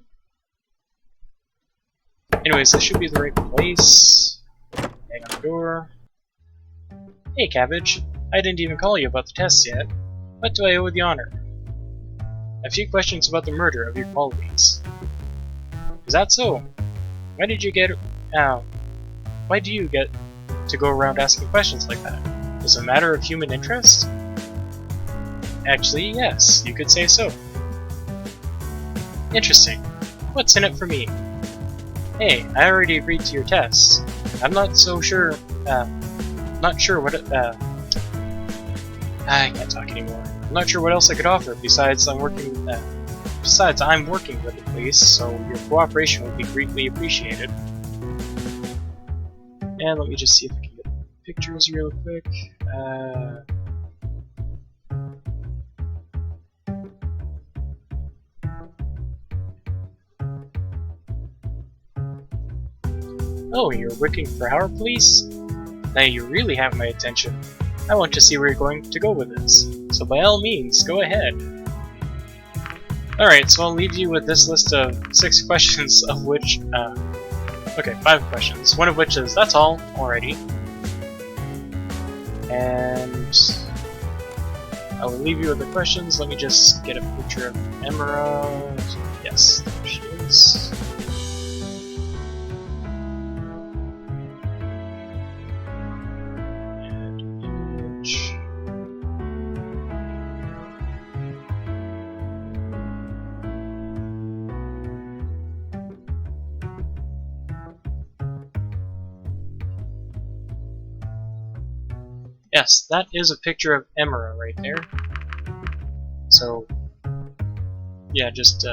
Anyways, this should be the right place. Hang on the door. Hey, Cabbage. I didn't even call you about the tests yet. What do I owe the honor? A few questions about the murder of your colleagues. Is that so? Why do you get to go around asking questions like that? Is it a matter of human interest? Actually, yes, you could say so. Interesting. What's in it for me? Hey, I already agreed to your tests. I'm not so sure, not sure what I can't talk anymore. I'm not sure what else I could offer besides I'm working with the police, so your cooperation would be greatly appreciated. And let me just see if I can get pictures real quick. Oh, you're working for our police? Now you really have my attention. I want to see where you're going to go with this. So by all means, go ahead. Alright, so I'll leave you with this list of 6 questions, of which, okay, 5 questions. One of which is, that's all, already. And I will leave you with the questions. Let me just get a picture of Emerald. Yes, there she is. Yes, that is a picture of Emera right there. So, yeah, just,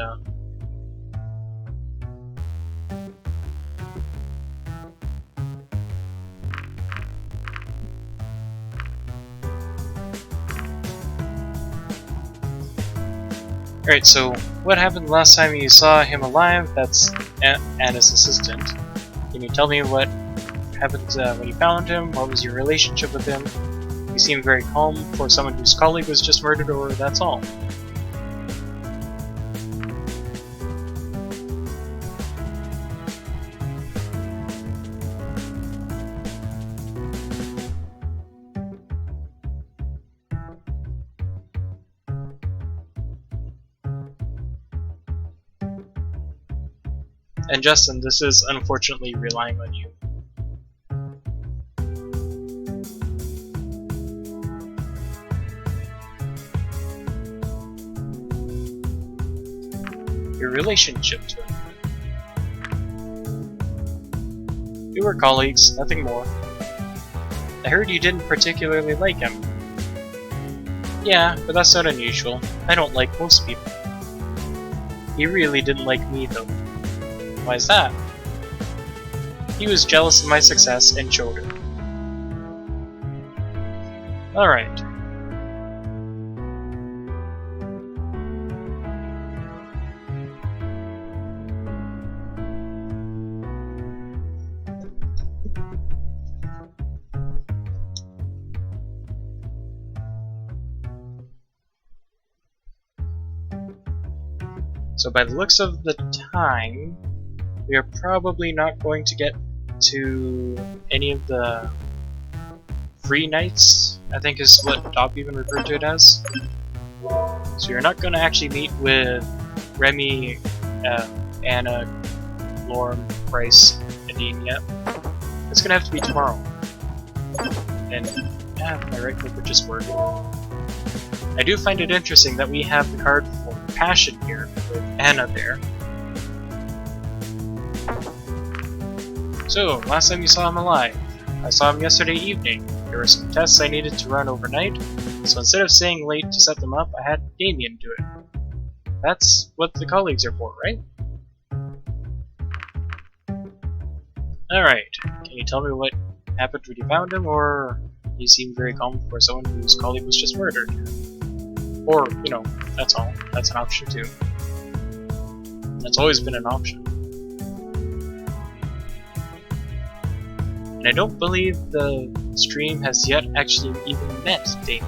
Alright, so what happened last time you saw him alive? That's Anna's assistant. Can you tell me what happened when you found him? What was your relationship with him? You seem very calm for someone whose colleague was just murdered, or that's all. And Justin, this is unfortunately relying on you. Your relationship to him. We were colleagues, nothing more. I heard you didn't particularly like him. Yeah, but that's not unusual. I don't like most people. He really didn't like me, though. Why is that? He was jealous of my success and showed it. Alright. So by the looks of the time, we are probably not going to get to any of the free nights, I think is what Dop even referred to it as. So you're not going to actually meet with Remy, Anna, Lorm, Bryce, Nadine yet. It's going to have to be tomorrow. And my right click would just work. I do find it interesting that we have the card for Passion here with Anna there. So, last time you saw him alive. I saw him yesterday evening. There were some tests I needed to run overnight, so instead of staying late to set them up, I had Damien do it. That's what the colleagues are for, right? Alright, can you tell me what happened when you found him, or you seem very calm for someone whose colleague was just murdered? Or, you know, that's all. That's an option too. That's always been an option. And I don't believe the stream has yet actually even met Damien.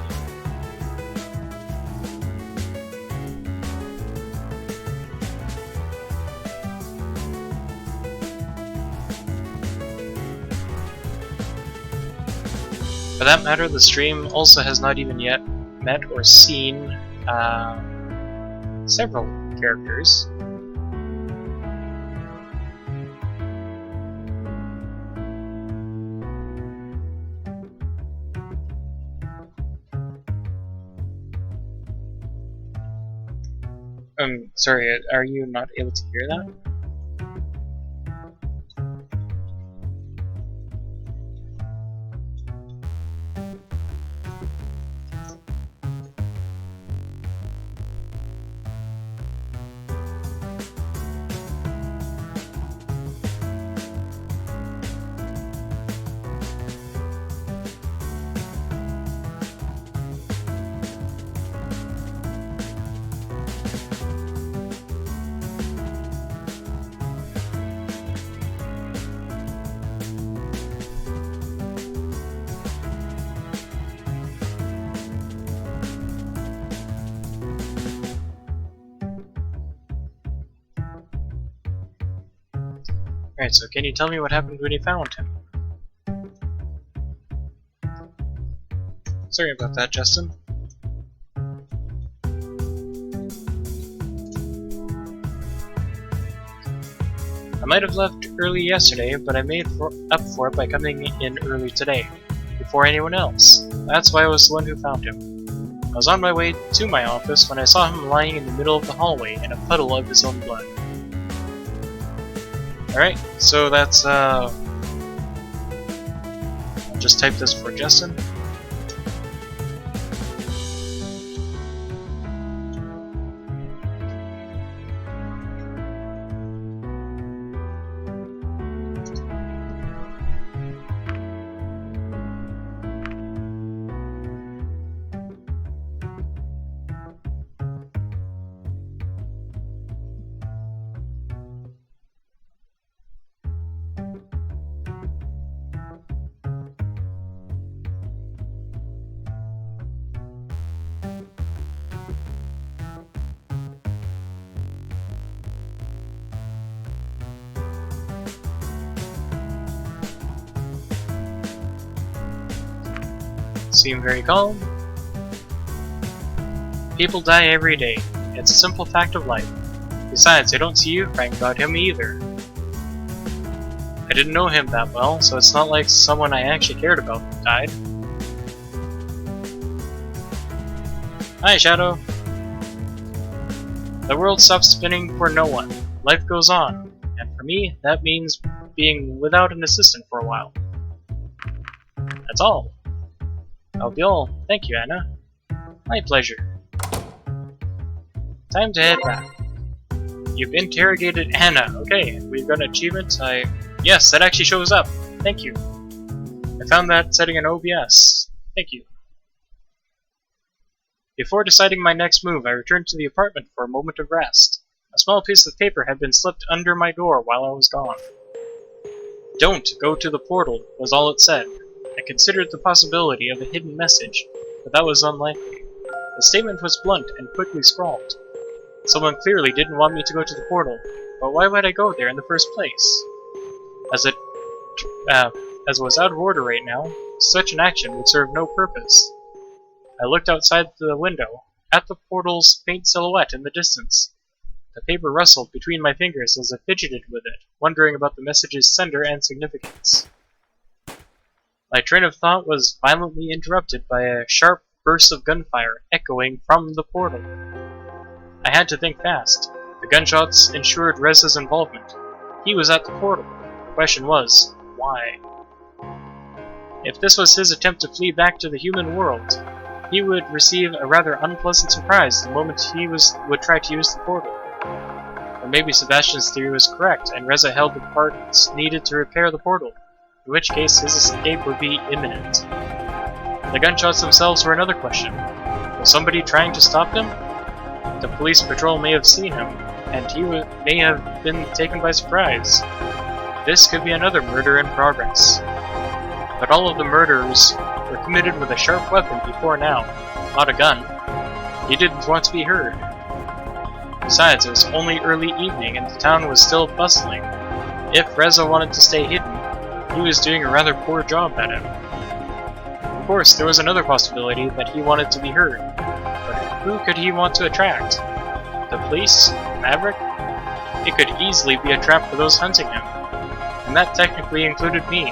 For that matter, the stream also has not even yet met or seen several characters. Sorry, are you not able to hear that? Alright, so can you tell me what happened when you found him? Sorry about that, Justin. I might have left early yesterday, but I made up for it by coming in early today, before anyone else. That's why I was the one who found him. I was on my way to my office when I saw him lying in the middle of the hallway in a puddle of his own blood. Alright, so that's, I'll just type this for Justin. Seem very calm. People die every day. It's a simple fact of life. Besides, I don't see you crying about him either. I didn't know him that well, so it's not like someone I actually cared about died. Hi, Shadow. The world stops spinning for no one. Life goes on. And for me, that means being without an assistant for a while. That's all. That'll be all. Thank you, Anna. My pleasure. Time to head back. You've interrogated Anna. Okay, we've got an achievement. Yes, that actually shows up. Thank you. I found that setting in OBS. Thank you. Before deciding my next move, I returned to the apartment for a moment of rest. A small piece of paper had been slipped under my door while I was gone. Don't go to the portal, was all it said. I considered the possibility of a hidden message, but that was unlikely. The statement was blunt and quickly scrawled. Someone clearly didn't want me to go to the portal, but why would I go there in the first place? As it was out of order right now, such an action would serve no purpose. I looked outside the window, at the portal's faint silhouette in the distance. The paper rustled between my fingers as I fidgeted with it, wondering about the message's sender and significance. My train of thought was violently interrupted by a sharp burst of gunfire echoing from the portal. I had to think fast. The gunshots ensured Rez's involvement. He was at the portal. The question was, why? If this was his attempt to flee back to the human world, he would receive a rather unpleasant surprise the moment he would try to use the portal. Or maybe Sebastian's theory was correct, and Reza held the parts needed to repair the portal, in which case his escape would be imminent. The gunshots themselves were another question. Was somebody trying to stop him? The police patrol may have seen him, and he may have been taken by surprise. This could be another murder in progress. But all of the murders were committed with a sharp weapon before now, not a gun. He didn't want to be heard. Besides, it was only early evening and the town was still bustling. If Reza wanted to stay hidden, he was doing a rather poor job at it. Of course, there was another possibility that he wanted to be heard. But who could he want to attract? The police? Maverick? It could easily be a trap for those hunting him. And that technically included me,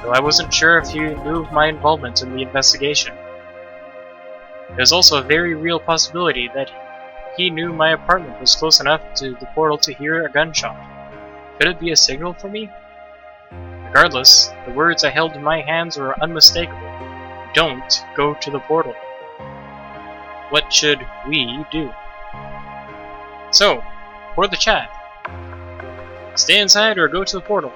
though I wasn't sure if he knew of my involvement in the investigation. There's also a very real possibility that he knew my apartment was close enough to the portal to hear a gunshot. Could it be a signal for me? Regardless, the words I held in my hands were unmistakable. Don't go to the portal. What should we do? So, for the chat. Stay inside or go to the portal?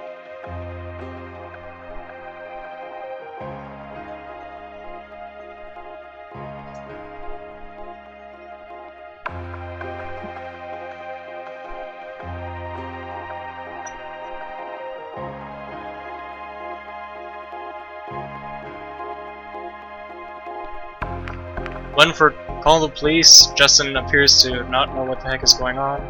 One for call the police. Justin appears to not know what the heck is going on.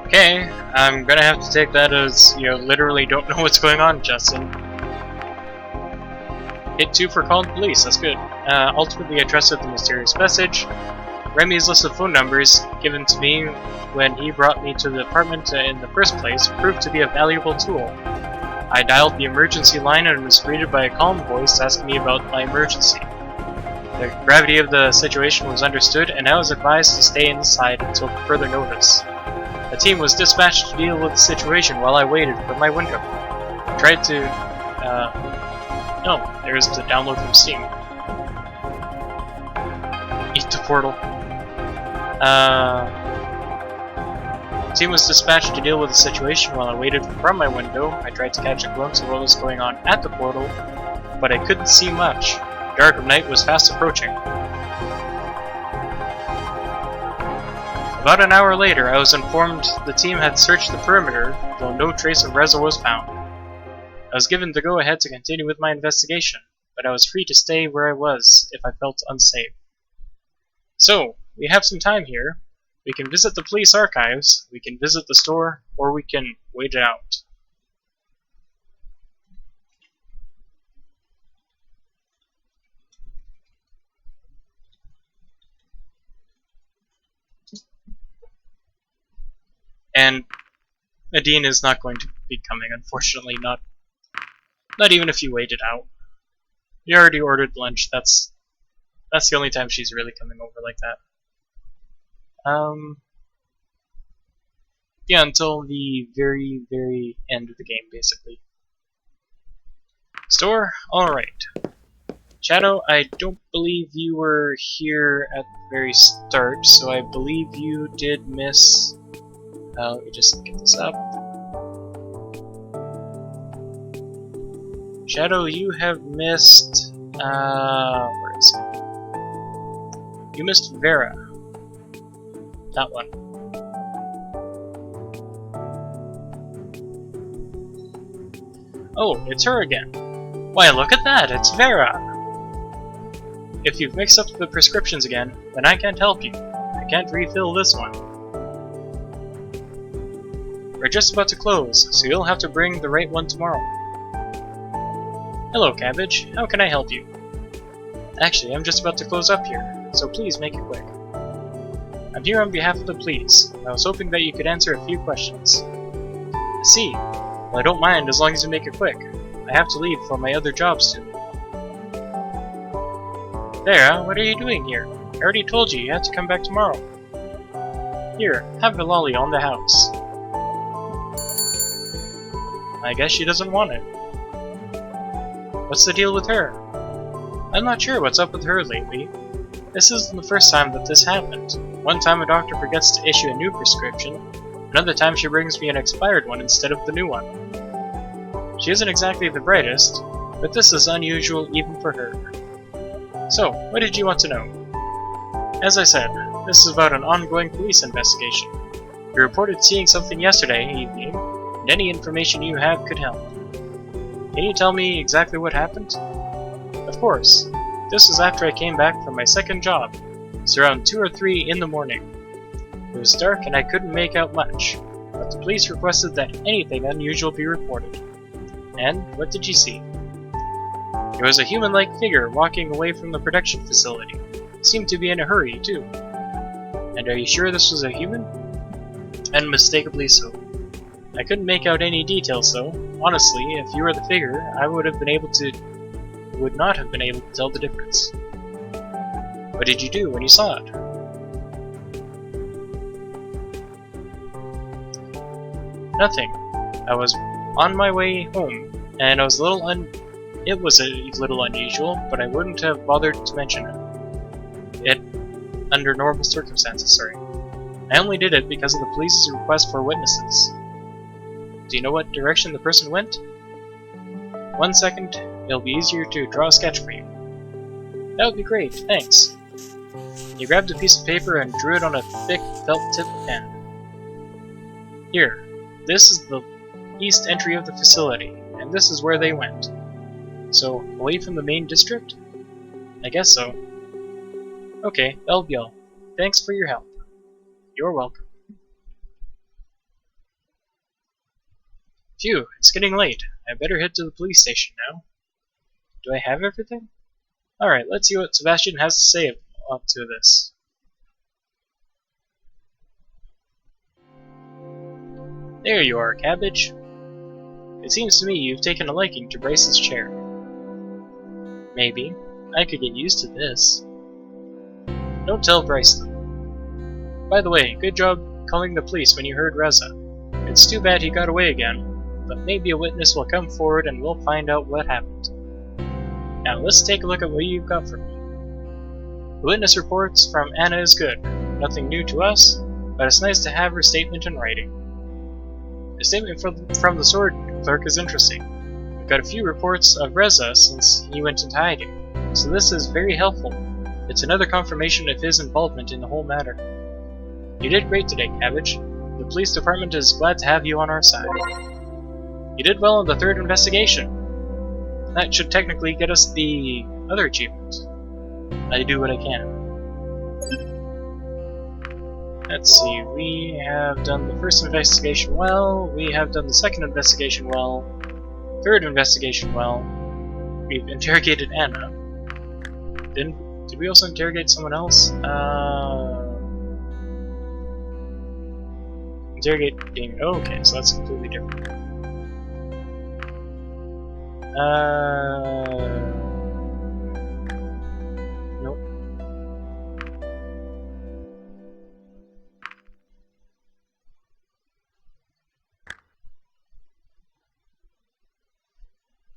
Okay, I'm gonna have to take that as, you literally don't know what's going on, Justin. Hit 2 for calling police, that's good. Ultimately, I trusted the mysterious message. Remy's list of phone numbers given to me when he brought me to the apartment in the first place proved to be a valuable tool. I dialed the emergency line and was greeted by a calm voice asking me about my emergency. The gravity of the situation was understood, and I was advised to stay inside until further notice. A team was dispatched to deal with the situation while I waited from my window. I tried to... no, there's the download from Steam. Eat the portal. The team was dispatched to deal with the situation while I waited from my window. I tried to catch a glimpse of what was going on at the portal, but I couldn't see much. The dark of night was fast approaching. About an hour later, I was informed the team had searched the perimeter, though no trace of Reza was found. I was given the go-ahead to continue with my investigation, but I was free to stay where I was if I felt unsafe. So, we have some time here. We can visit the police archives, we can visit the store, or we can wait it out. And Nadine is not going to be coming, unfortunately, not even if you wait it out. You already ordered lunch, that's the only time she's really coming over like that. Yeah, until the very, very end of the game, basically. Store? Alright. Shadow, I don't believe you were here at the very start, so I believe you did miss... let me just get this up. Shadow, you have missed... where is it? You missed Vera. That one. Oh, it's her again. Why, look at that, it's Vera! If you've mixed up the prescriptions again, then I can't help you. I can't refill this one. We're just about to close, so you'll have to bring the right one tomorrow. Hello, Cabbage. How can I help you? Actually, I'm just about to close up here, so please make it quick. I'm here on behalf of the police. I was hoping that you could answer a few questions. I see. Well, I don't mind as long as you make it quick. I have to leave for my other job soon. There, what are you doing here? I already told you had to come back tomorrow. Here, have a lolly on the house. I guess she doesn't want it. What's the deal with her? I'm not sure what's up with her lately. This isn't the first time that this happened. One time a doctor forgets to issue a new prescription, another time she brings me an expired one instead of the new one. She isn't exactly the brightest, but this is unusual even for her. So, what did you want to know? As I said, this is about an ongoing police investigation. You reported seeing something yesterday evening, and any information you have could help. Can you tell me exactly what happened? Of course. This was after I came back from my second job. It's around 2 or 3 in the morning. It was dark and I couldn't make out much, but the police requested that anything unusual be reported. And what did you see? It was a human-like figure walking away from the production facility. It seemed to be in a hurry, too. And are you sure this was a human? Unmistakably so. I couldn't make out any details though. Honestly, if you were the figure, I would not have been able to tell the difference. What did you do when you saw it? Nothing. I was on my way home, and it was a little unusual, but I wouldn't have bothered to mention it under normal circumstances, sorry. I only did it because of the police's request for witnesses. Do you know what direction the person went? 1 second, it'll be easier to draw a sketch for you. That would be great, thanks. He grabbed a piece of paper and drew it on a thick felt-tip pen. Here, this is the east entry of the facility, and this is where they went. So, away from the main district? I guess so. Okay, that'll be all. Thanks for your help. You're welcome. Phew, it's getting late. I better head to the police station now. Do I have everything? Alright, let's see what Sebastian has to say up to this. There you are, Cabbage. It seems to me you've taken a liking to Bryce's chair. Maybe. I could get used to this. Don't tell Bryce though. By the way, good job calling the police when you heard Reza. It's too bad he got away again, but maybe a witness will come forward and we'll find out what happened. Now let's take a look at what you've got for me. The witness reports from Anna is good. Nothing new to us, but it's nice to have her statement in writing. The statement from the sword clerk is interesting. We've got a few reports of Reza since he went into hiding, so this is very helpful. It's another confirmation of his involvement in the whole matter. You did great today, Cabbage. The police department is glad to have you on our side. You did well in the third investigation. That should technically get us the other achievement. I do what I can. Let's see, we have done the first investigation well, we have done the second investigation well, third investigation well, we've interrogated Anna. Did we also interrogate someone else? Interrogating, oh, okay, so that's completely different. Nope.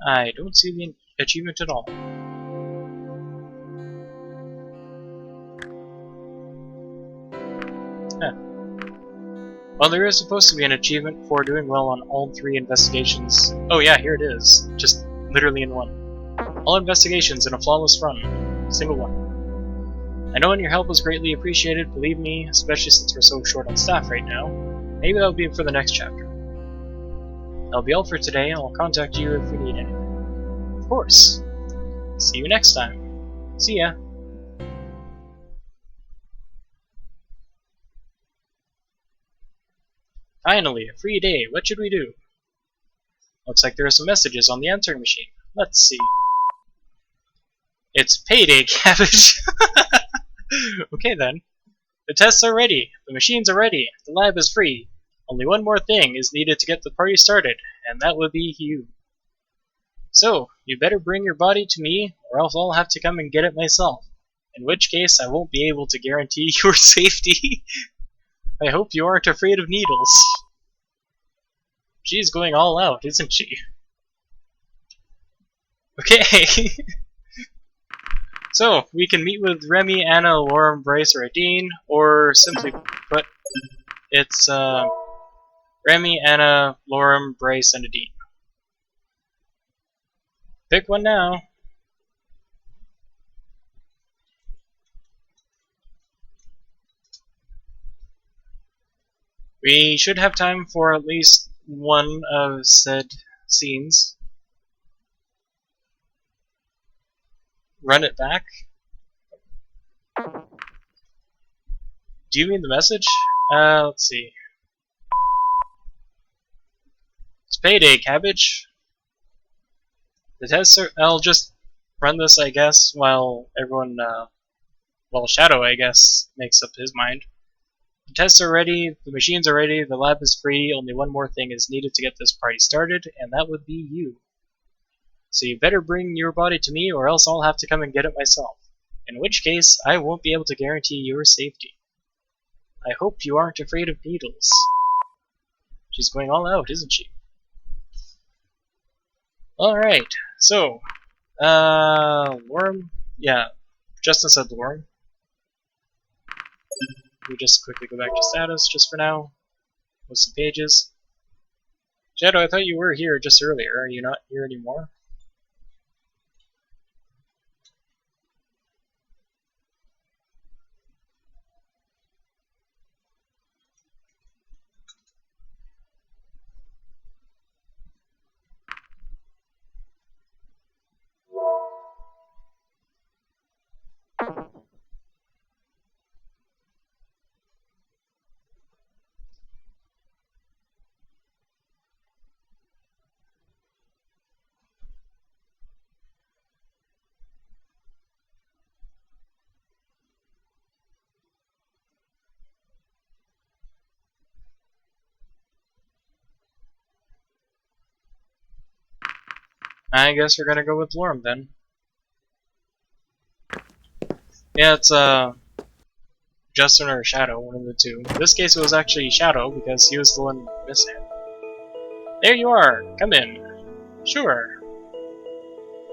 I don't see the achievement at all. Huh. Well, there is supposed to be an achievement for doing well on all 3 investigations. Oh yeah, here it is. Just literally in one. All investigations in a flawless run. Single one. I know and your help was greatly appreciated, believe me, especially since we're so short on staff right now. Maybe that'll be for the next chapter. That'll be all for today, and I'll contact you if we need anything. Of course. See you next time. See ya. Finally, a free day. What should we do? Looks like there are some messages on the answering machine. Let's see. It's payday, Cabbage! Okay then. The tests are ready, the machines are ready, the lab is free. Only one more thing is needed to get the party started, and that would be you. So, you better bring your body to me, or else I'll have to come and get it myself. In which case, I won't be able to guarantee your safety. I hope you aren't afraid of needles. She's going all out, isn't she? Okay. So, we can meet with Remy, Anna, Lorem, Bryce, or Adine, or simply put, it's Remy, Anna, Lorem, Bryce, and Adine. Pick one now. We should have time for at least one of said scenes. Run it back? Do you mean the message? Let's see. It's payday, Cabbage. The tests are... I'll just run this, I guess, while everyone, well, Shadow, I guess, makes up his mind. The tests are ready, the machines are ready, the lab is free, only one more thing is needed to get this party started, and that would be you. So you better bring your body to me, or else I'll have to come and get it myself. In which case, I won't be able to guarantee your safety. I hope you aren't afraid of needles. She's going all out, isn't she? Alright, so, Worm, yeah, Justin said Worm. We just quickly go back to status, just for now. With some pages. Shadow, I thought you were here just earlier. Are you not here anymore? I guess we're gonna go with Lorem then. Yeah, it's Justin or Shadow, one of the two. In this case it was actually Shadow because he was the one missing. There you are! Come in. Sure.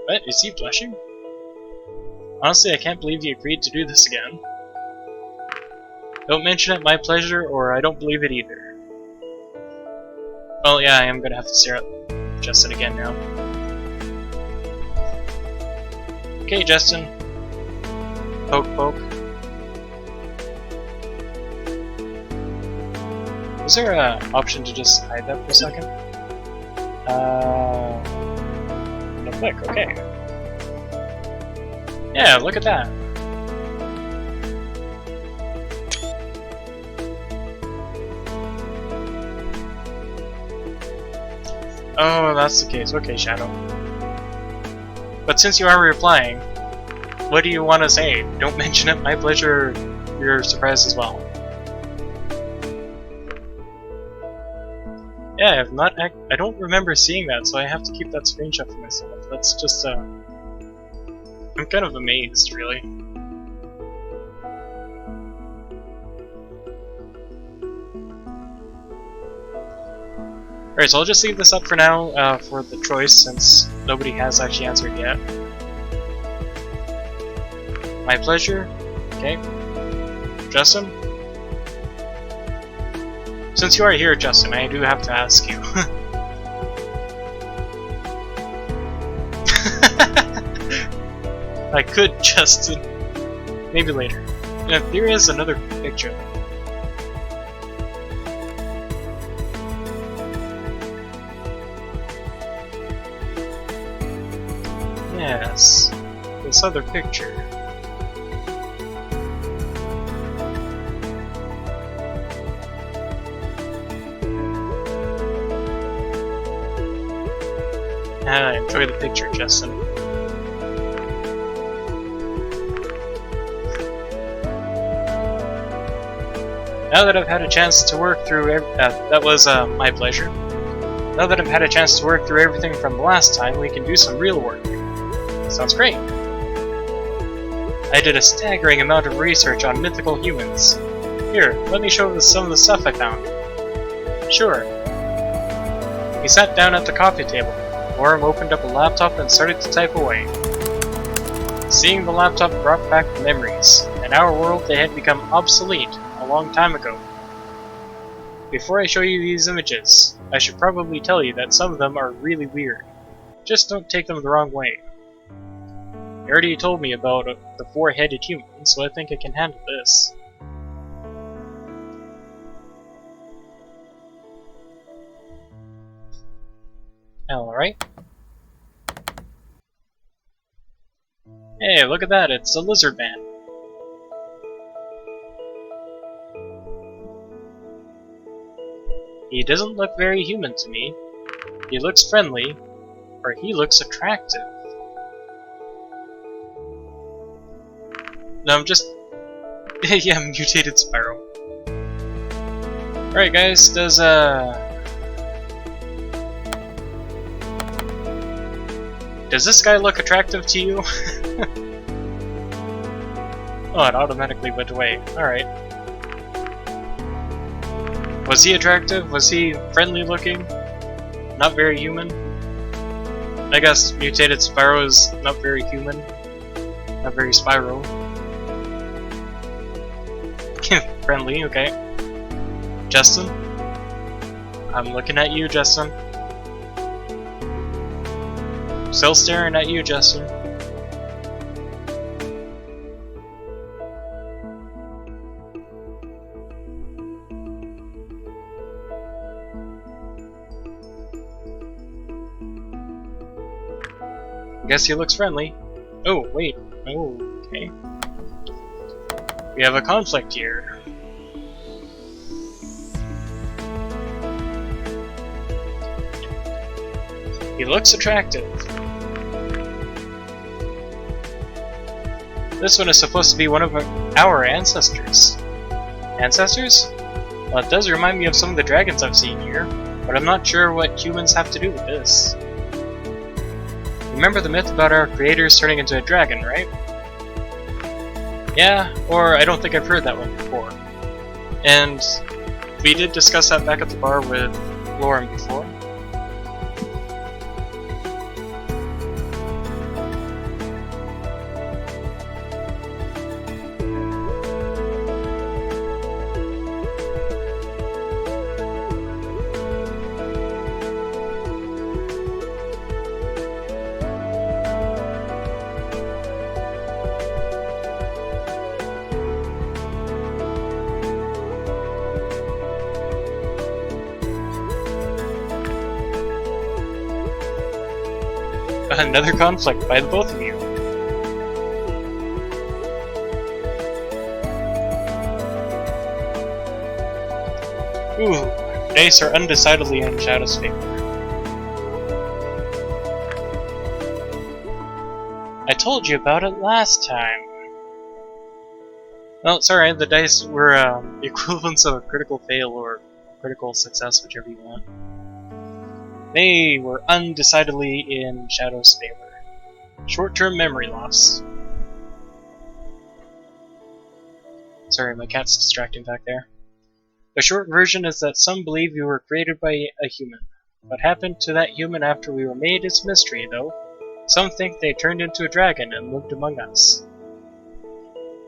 What? Is he blushing? Honestly, I can't believe he agreed to do this again. Don't mention it, my pleasure, or I don't believe it either. Well, yeah, I am gonna have to stare at Justin again now. Okay, Justin. Poke, poke. Is there an option to just hide that for a second? No click, okay. Yeah, look at that. Oh, that's the case. Okay, Shadow. But since you are replying, what do you want to say? Don't mention it, my pleasure, you're surprised as well. Yeah, I don't remember seeing that, so I have to keep that screenshot for myself. That's just, I'm kind of amazed, really. Alright, so I'll just leave this up for now, for the choice, since nobody has actually answered yet. My pleasure. Okay. Justin? Since you are here, Justin, I do have to ask you. I could, Justin. Maybe later. Yeah, there is another picture. Yes, this other picture. Enjoy the picture, Justin. Now that I've had a chance to work through that was my pleasure. Now that I've had a chance to work through everything from the last time, we can do some real work. Sounds great. I did a staggering amount of research on mythical humans. Here, let me show you some of the stuff I found. Sure. He sat down at the coffee table. Worm opened up a laptop and started to type away. Seeing the laptop brought back memories. In our world, they had become obsolete a long time ago. Before I show you these images, I should probably tell you that some of them are really weird. Just don't take them the wrong way. You already told me about the four-headed human, so I think I can handle this. Alright. Hey, look at that, it's a lizard man. He doesn't look very human to me. He looks friendly, or he looks attractive. No, I'm just... yeah, mutated Spyro. Alright guys, does this guy look attractive to you? Oh, it automatically went away. Alright. Was he attractive? Was he friendly looking? Not very human? I guess mutated Spyro is not very human. Not very Spyro. Friendly, okay. Justin? I'm looking at you, Justin. Still staring at you, Justin. Guess he looks friendly. Oh, wait. Oh, okay. We have a conflict here. He looks attractive. This one is supposed to be one of our ancestors. Ancestors? Well, it does remind me of some of the dragons I've seen here, but I'm not sure what humans have to do with this. Remember the myth about our creators turning into a dragon, right? Yeah, or I don't think I've heard that one before. And we did discuss that back at the bar with Lauren before. Another conflict by the both of you. Ooh, dice are undecidedly in Shadow's favor. I told you about it last time. Well, sorry, the dice were the equivalents of a critical fail or critical success, whichever you want. They were undecidedly in Shadow's favor. Short-term memory loss. Sorry, my cat's distracting back there. The short version is that some believe we were created by a human. What happened to that human after we were made is mystery, though. Some think they turned into a dragon and lived among us.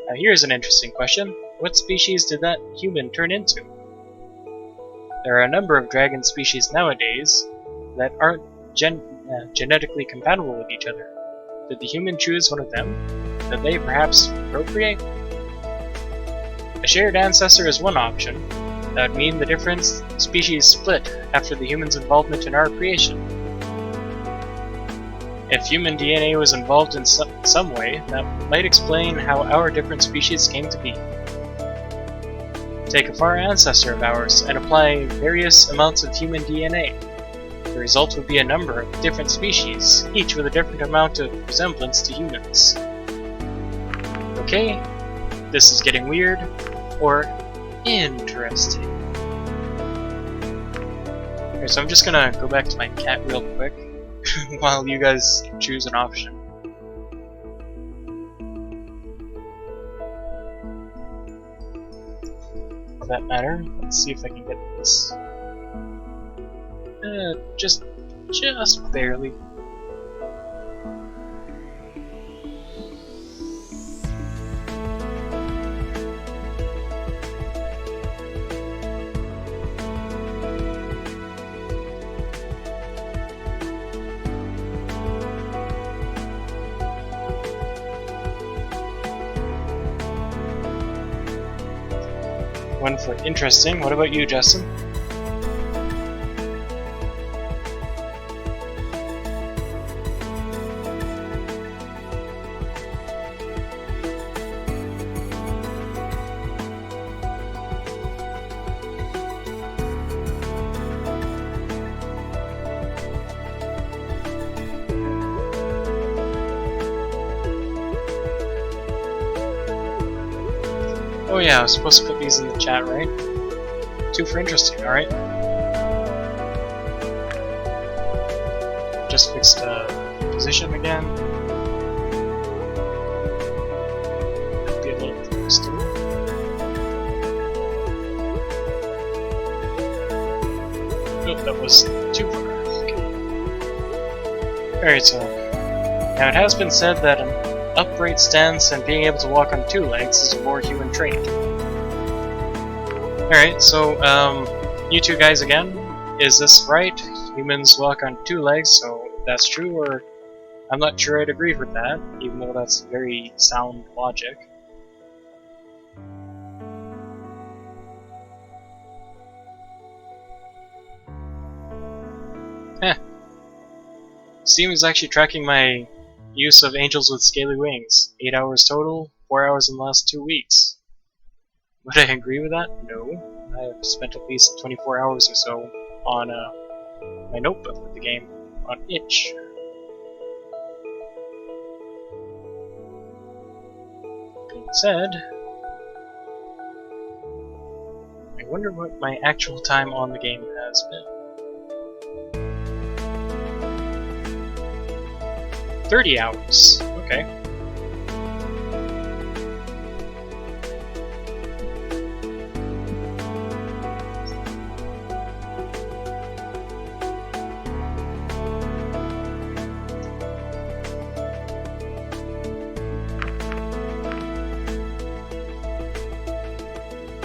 Now here's an interesting question. What species did that human turn into? There are a number of dragon species nowadays that aren't genetically compatible with each other. Did the human choose one of them? Did they perhaps procreate? A shared ancestor is one option. That would mean the different species split after the human's involvement in our creation. If human DNA was involved in some way, that might explain how our different species came to be. Take a far ancestor of ours and apply various amounts of human DNA. The result would be a number of different species, each with a different amount of resemblance to humans. Okay, this is getting weird, or Interesting. Okay, so I'm just gonna go back to my cat real quick while you guys choose an option. For that matter, let's see if I can get this. Just barely. One for interesting. What about you, Justin? Oh yeah, I was supposed to put these in the chat, right? 2 for interesting, alright. Just fixed position again. Could be a little close to it. Oh, that was too far. Okay. Alright, so now it has been said that an upright stance and being able to walk on 2 legs is a more human trait. Alright, so you two guys again, is this right? Humans walk on 2 legs, so that's true, or I'm not sure I'd agree with that, even though that's very sound logic. Heh. Steam is actually tracking my use of angels with scaly wings. 8 hours total, 4 hours in the last 2 weeks. Would I agree with that? No. I have spent at least 24 hours or so on my notebook with the game on itch. Being said, I wonder what my actual time on the game has been. 30 hours. Okay.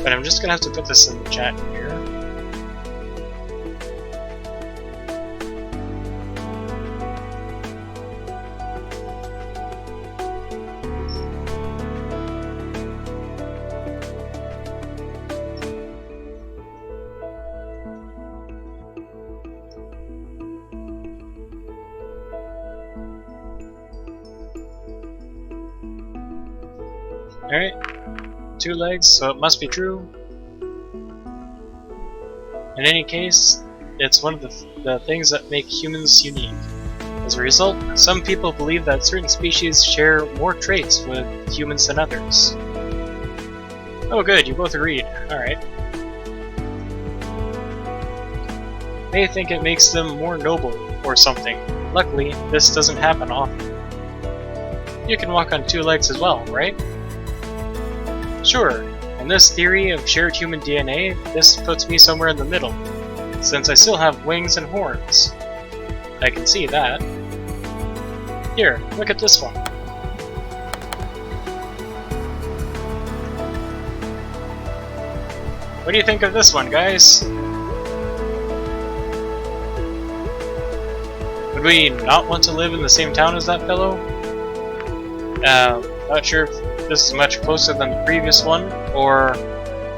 But I'm just gonna have to put this in the chat here. Alright, 2 legs, so it must be true. In any case, it's one of the things that make humans unique. As a result, some people believe that certain species share more traits with humans than others. Oh good, you both agreed. Alright. They think it makes them more noble, or something. Luckily, this doesn't happen often. You can walk on 2 legs as well, right? Sure, in this theory of shared human DNA, this puts me somewhere in the middle, since I still have wings and horns. I can see that. Here, look at this one. What do you think of this one, guys? Would we not want to live in the same town as that fellow? Not sure if this is much closer than the previous one, or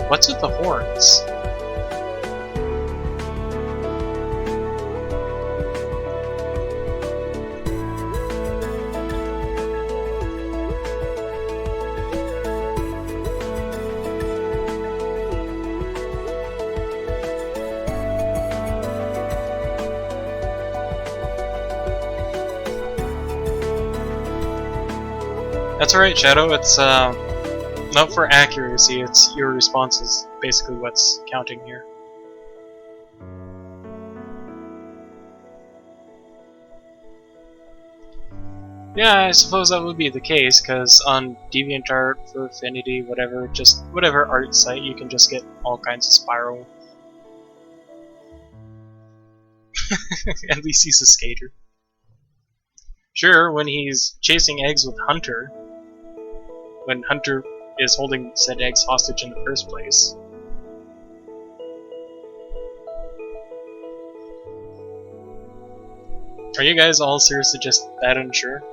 what's with the horns? That's alright, Shadow, it's not for accuracy, it's your response is basically what's counting here. Yeah, I suppose that would be the case, because on DeviantArt, for Affinity, whatever, just whatever art site, you can just get all kinds of spiral. At least he's a skater. Sure, when he's chasing eggs with Hunter, when Hunter is holding said eggs hostage in the first place. Are you guys all seriously just that unsure?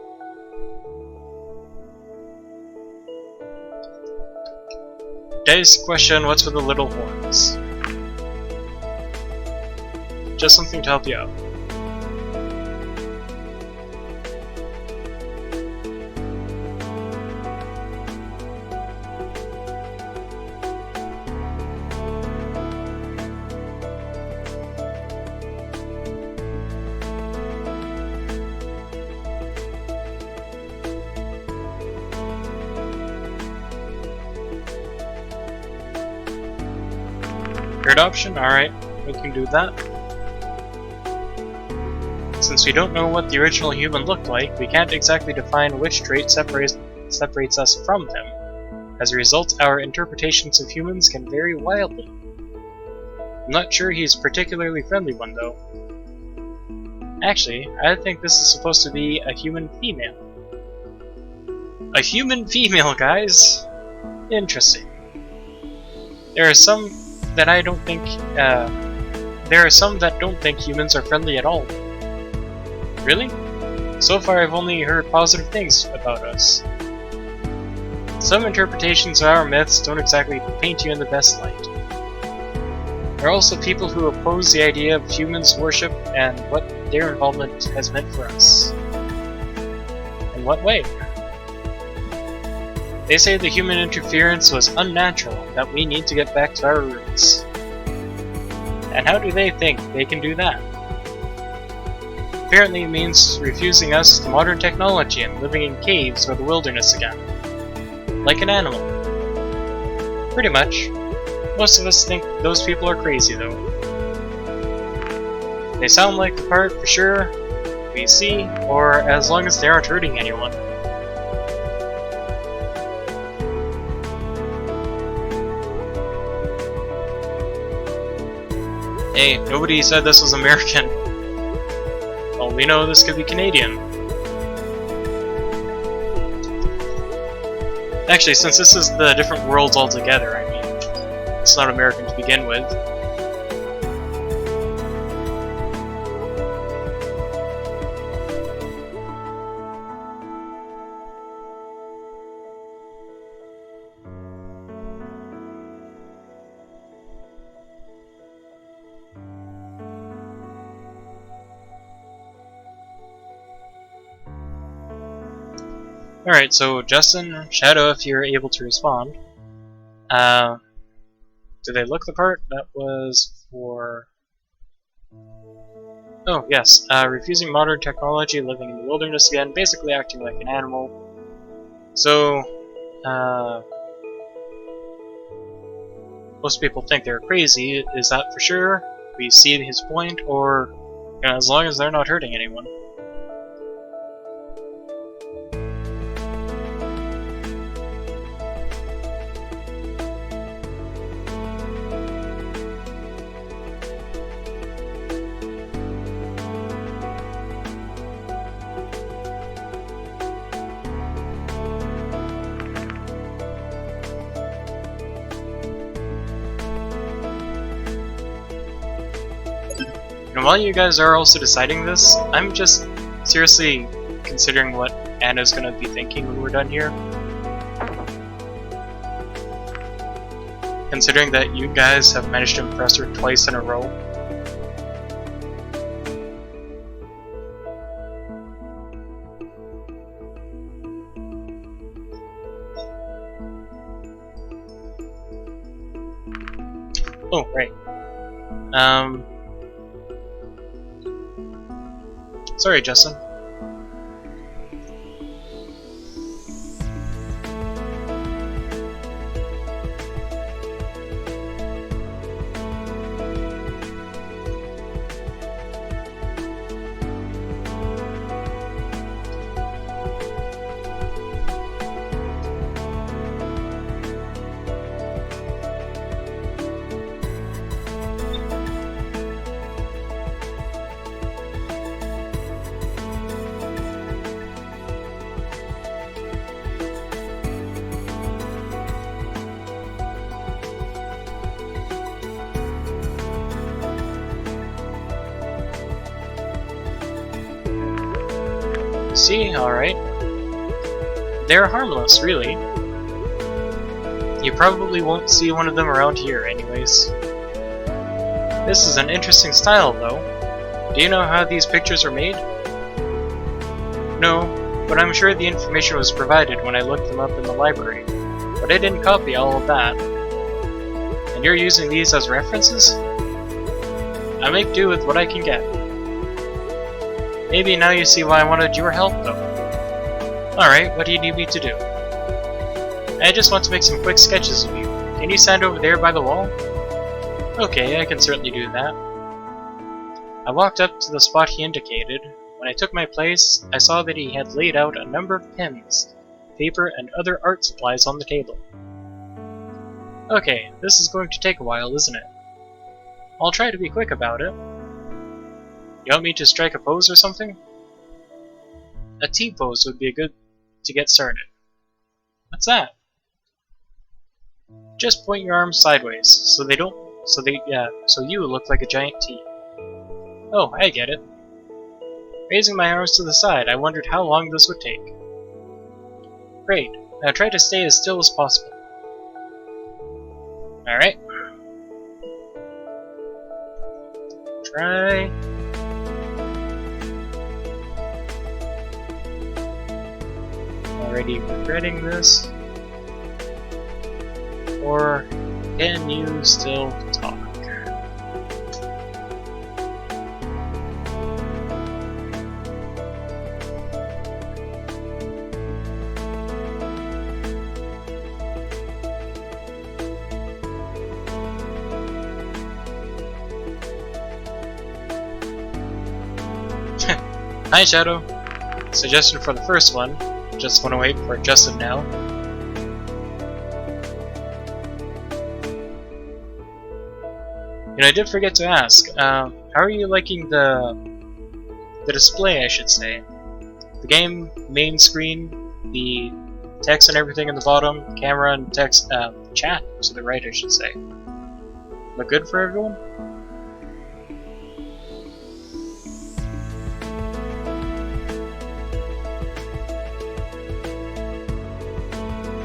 Dice question, what's with the little horns? Just something to help you out. Third option? Alright, we can do that. Since we don't know what the original human looked like, we can't exactly define which trait separates us from them. As a result, our interpretations of humans can vary wildly. I'm not sure he's a particularly friendly one, though. Actually, I think this is supposed to be a human female. A human female, guys! Interesting. There are some that don't think humans are friendly at all. Really? So far I've only heard positive things about us. Some interpretations of our myths don't exactly paint you in the best light. There are also people who oppose the idea of humans' worship and what their involvement has meant for us. In what way? They say the human interference was unnatural, that we need to get back to our roots. And how do they think they can do that? Apparently it means refusing us to modern technology and living in caves or the wilderness again. Like an animal. Pretty much. Most of us think those people are crazy, though. They sound like the part for sure, we see, or as long as they aren't hurting anyone. Hey, nobody said this was American. Well, we know this could be Canadian. Actually, since this is the different worlds altogether, I mean, it's not American to begin with. Alright, so Justin, Shadow, if you're able to respond. Do they look the part? That was for... Oh, yes. Refusing modern technology, living in the wilderness again, basically acting like an animal. So, most people think they're crazy. Is that for sure? We see his point, or as long as they're not hurting anyone. And while you guys are also deciding this, I'm just seriously considering what Anna's gonna be thinking when we're done here. Considering that you guys have managed to impress her twice in a row. Oh, right. Sorry, Justin. See? Alright. They're harmless, really. You probably won't see one of them around here anyways. This is an interesting style, though. Do you know how these pictures are made? No, but I'm sure the information was provided when I looked them up in the library. But I didn't copy all of that. And you're using these as references? I make do with what I can get. Maybe now you see why I wanted your help, though. Alright, what do you need me to do? I just want to make some quick sketches of you. Can you stand over there by the wall? Okay, I can certainly do that. I walked up to the spot he indicated. When I took my place, I saw that he had laid out a number of pens, paper, and other art supplies on the table. Okay, this is going to take a while, isn't it? I'll try to be quick about it. You want me to strike a pose or something? A T-pose would be good to get started. What's that? Just point your arms sideways, so you look like a giant T. Oh, I get it. Raising my arms to the side, I wondered how long this would take. Great. Now try to stay as still as possible. Alright. Try. Already regretting this. Or can you still talk? Hi, Shadow. Suggestion for the first one. Just want to wait for Justin now. I did forget to ask. How are you liking the display? I should say. The game main screen, the text and everything in the bottom, camera and text, chat to the right, I should say. Look good for everyone?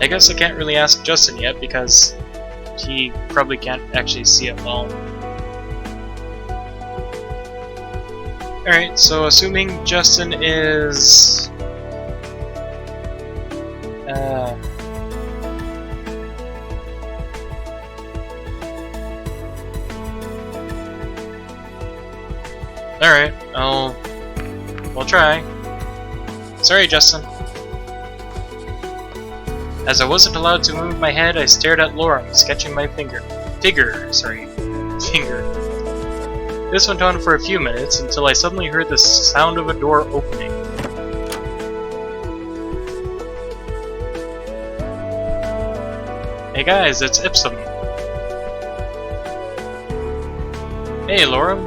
I guess I can't really ask Justin yet because he probably can't actually see it well. Alright, so assuming Justin is... Alright, we'll try. Sorry, Justin. As I wasn't allowed to move my head, I stared at Lorem, sketching my finger. This went on for a few minutes until I suddenly heard the sound of a door opening. Hey guys, it's Ipsum. Hey, Lorem.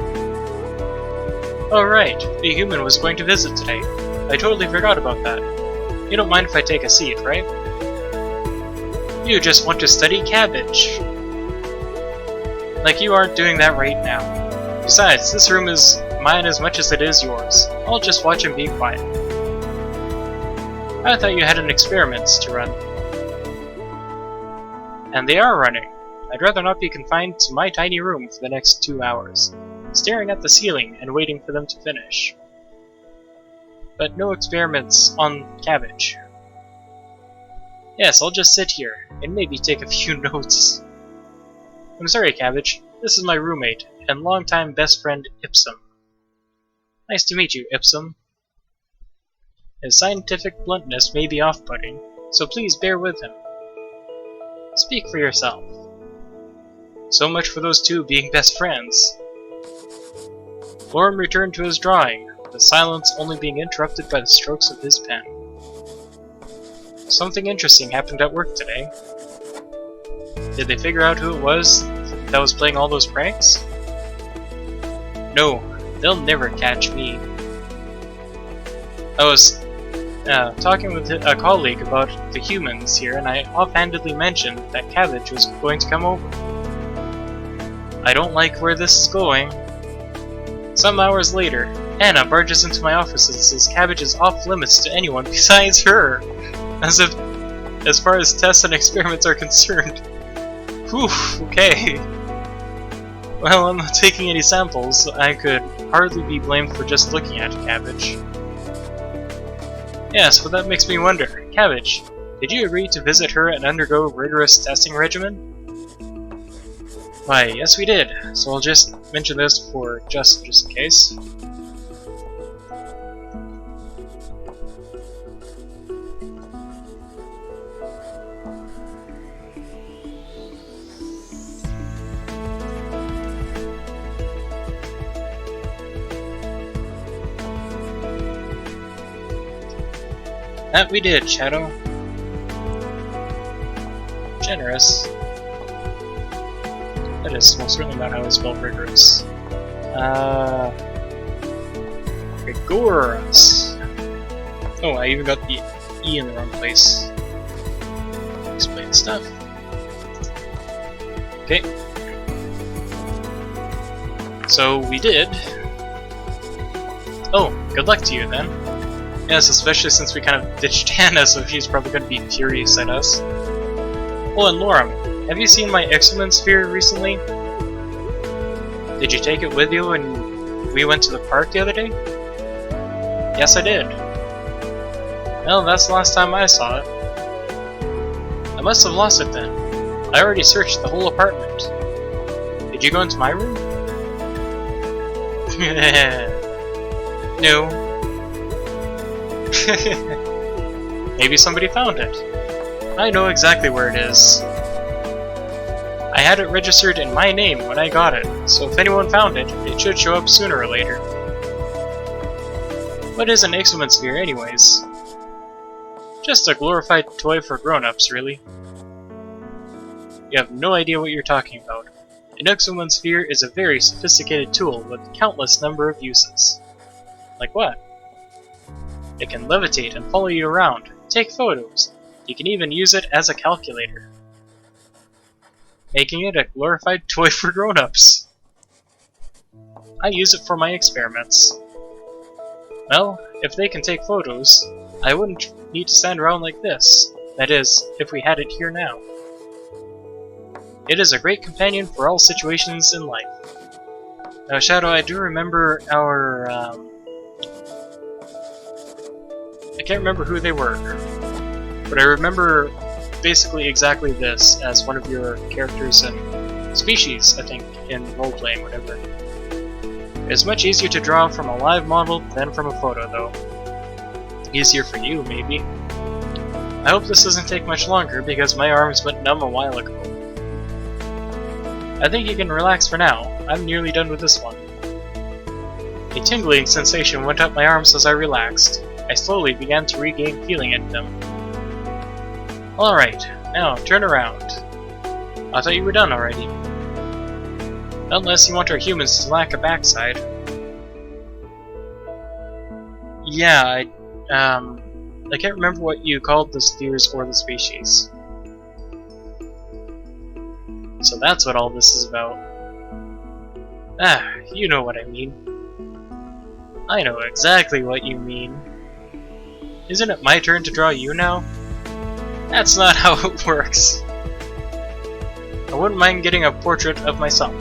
Oh right, the human was going to visit today. I totally forgot about that. You don't mind if I take a seat, right? You just want to study cabbage. Like you aren't doing that right now. Besides, this room is mine as much as it is yours. I'll just watch and be quiet. I thought you had an experiment to run. And they are running. I'd rather not be confined to my tiny room for the next 2 hours, staring at the ceiling and waiting for them to finish. But no experiments on cabbage. Yes, I'll just sit here, and maybe take a few notes. I'm sorry, Cabbage. This is my roommate, and longtime best friend, Ipsum. Nice to meet you, Ipsum. His scientific bluntness may be off-putting, so please bear with him. Speak for yourself. So much for those two being best friends. Lorem returned to his drawing, the silence only being interrupted by the strokes of his pen. Something interesting happened at work today. Did they figure out who it was that was playing all those pranks? No, they'll never catch me. I was talking with a colleague about the humans here, and I offhandedly mentioned that Cabbage was going to come over. I don't like where this is going. Some hours later, Anna barges into my office and says Cabbage is off limits to anyone besides her, as far as tests and experiments are concerned. Whew, okay. Well, I'm not taking any samples, so I could hardly be blamed for just looking at Cabbage. Yes, but that makes me wonder. Cabbage, did you agree to visit her and undergo a rigorous testing regimen? Why, yes we did, so I'll just mention this for just in case. That we did, Shadow. Generous. That is most certainly not how I spell rigorous. Rigorous. Oh, I even got the E in the wrong place. Explain stuff. Okay. So we did. Oh, good luck to you then. Yes, especially since we kind of ditched Anna, so she's probably going to be furious at us. Oh, and Lorem, have you seen my excellence sphere recently? Did you take it with you when we went to the park the other day? Yes, I did. Well, that's the last time I saw it. I must have lost it then. I already searched the whole apartment. Did you go into my room? No. Maybe somebody found it. I know exactly where it is. I had it registered in my name when I got it, so if anyone found it, it should show up sooner or later. What is an Ixoman sphere anyways? Just a glorified toy for grown-ups, really. You have no idea what you're talking about. An Ixoman sphere is a very sophisticated tool with countless number of uses. Like what? It can levitate and follow you around, take photos. You can even use it as a calculator, making it a glorified toy for grown-ups. I use it for my experiments. Well, if they can take photos, I wouldn't need to stand around like this. That is, if we had it here now. It is a great companion for all situations in life. Now, Shadow, I do remember our, I can't remember who they were, but I remember basically exactly this as one of your characters and species, I think, in role-playing, whatever. It's much easier to draw from a live model than from a photo, though. Easier for you, maybe. I hope this doesn't take much longer, because my arms went numb a while ago. I think you can relax for now. I'm nearly done with this one. A tingling sensation went up my arms as I relaxed. I slowly began to regain feeling in them. Alright, now turn around. I thought you were done already. Unless you want our humans to lack a backside. Yeah, I can't remember what you called the spheres or the species. So that's what all this is about. Ah, you know what I mean. I know exactly what you mean. Isn't it my turn to draw you now? That's not how it works. I wouldn't mind getting a portrait of myself.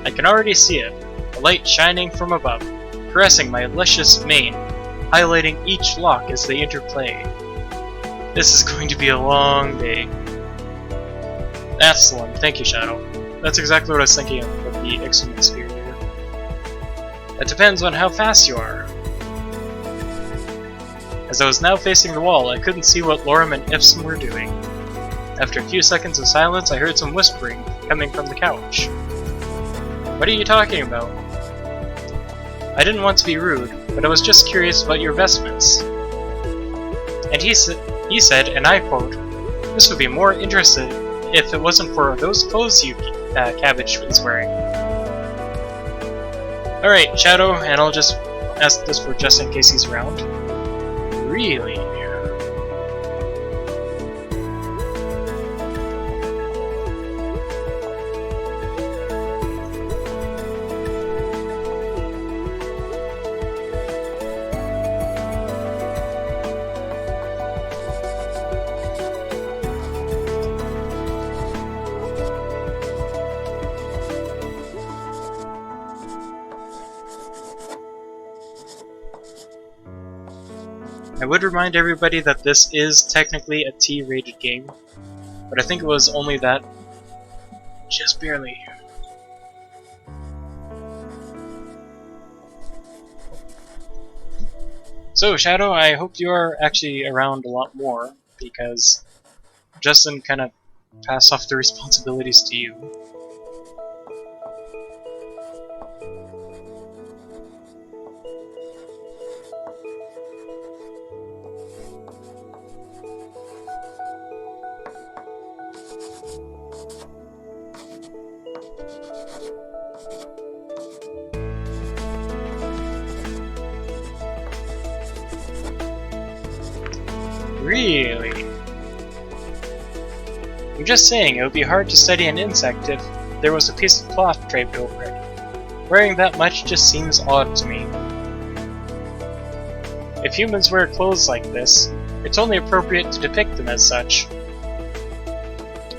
I can already see it, the light shining from above, caressing my luscious mane, highlighting each lock as they interplay. This is going to be a long day. That's the one. Thank you, Shadow. That's exactly what I was thinking of with the Ixoman sphere here. It depends on how fast you are. As I was now facing the wall, I couldn't see what Lorem and Ifsum were doing. After a few seconds of silence, I heard some whispering coming from the couch. What are you talking about? I didn't want to be rude, but I was just curious about your vestments. And he said, and I quote, "This would be more interesting if it wasn't for those clothes you Cabbage is wearing." Alright, Shadow, and I'll just ask this for just in case he's around. Really? I would remind everybody that this is technically a T-rated game, but I think it was only that just barely. So, Shadow, I hope you are actually around a lot more, because Justin kind of passed off the responsibilities to you. Really? I'm just saying, it would be hard to study an insect if there was a piece of cloth draped over it. Wearing that much just seems odd to me. If humans wear clothes like this, it's only appropriate to depict them as such.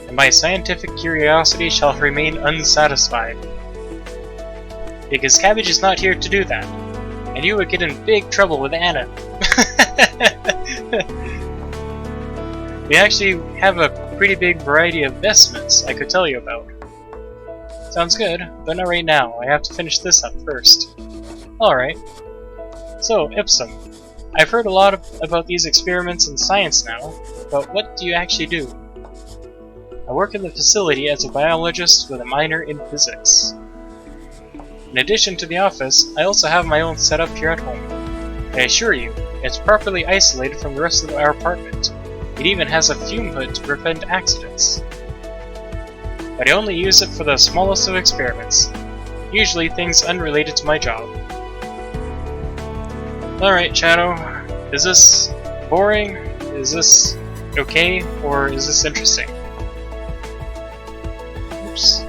And my scientific curiosity shall remain unsatisfied. Because Cabbage is not here to do that, and you would get in big trouble with Anna. We actually have a pretty big variety of vestments I could tell you about. Sounds good, but not right now. I have to finish this up first. Alright. So, Ipsum. I've heard a lot about these experiments in science now, but what do you actually do? I work in the facility as a biologist with a minor in physics. In addition to the office, I also have my own setup here at home. I assure you, it's properly isolated from the rest of our apartment. It even has a fume hood to prevent accidents. But I only use it for the smallest of experiments, usually things unrelated to my job. Alright, Shadow, is this boring? Is this okay? Or is this interesting? Oops.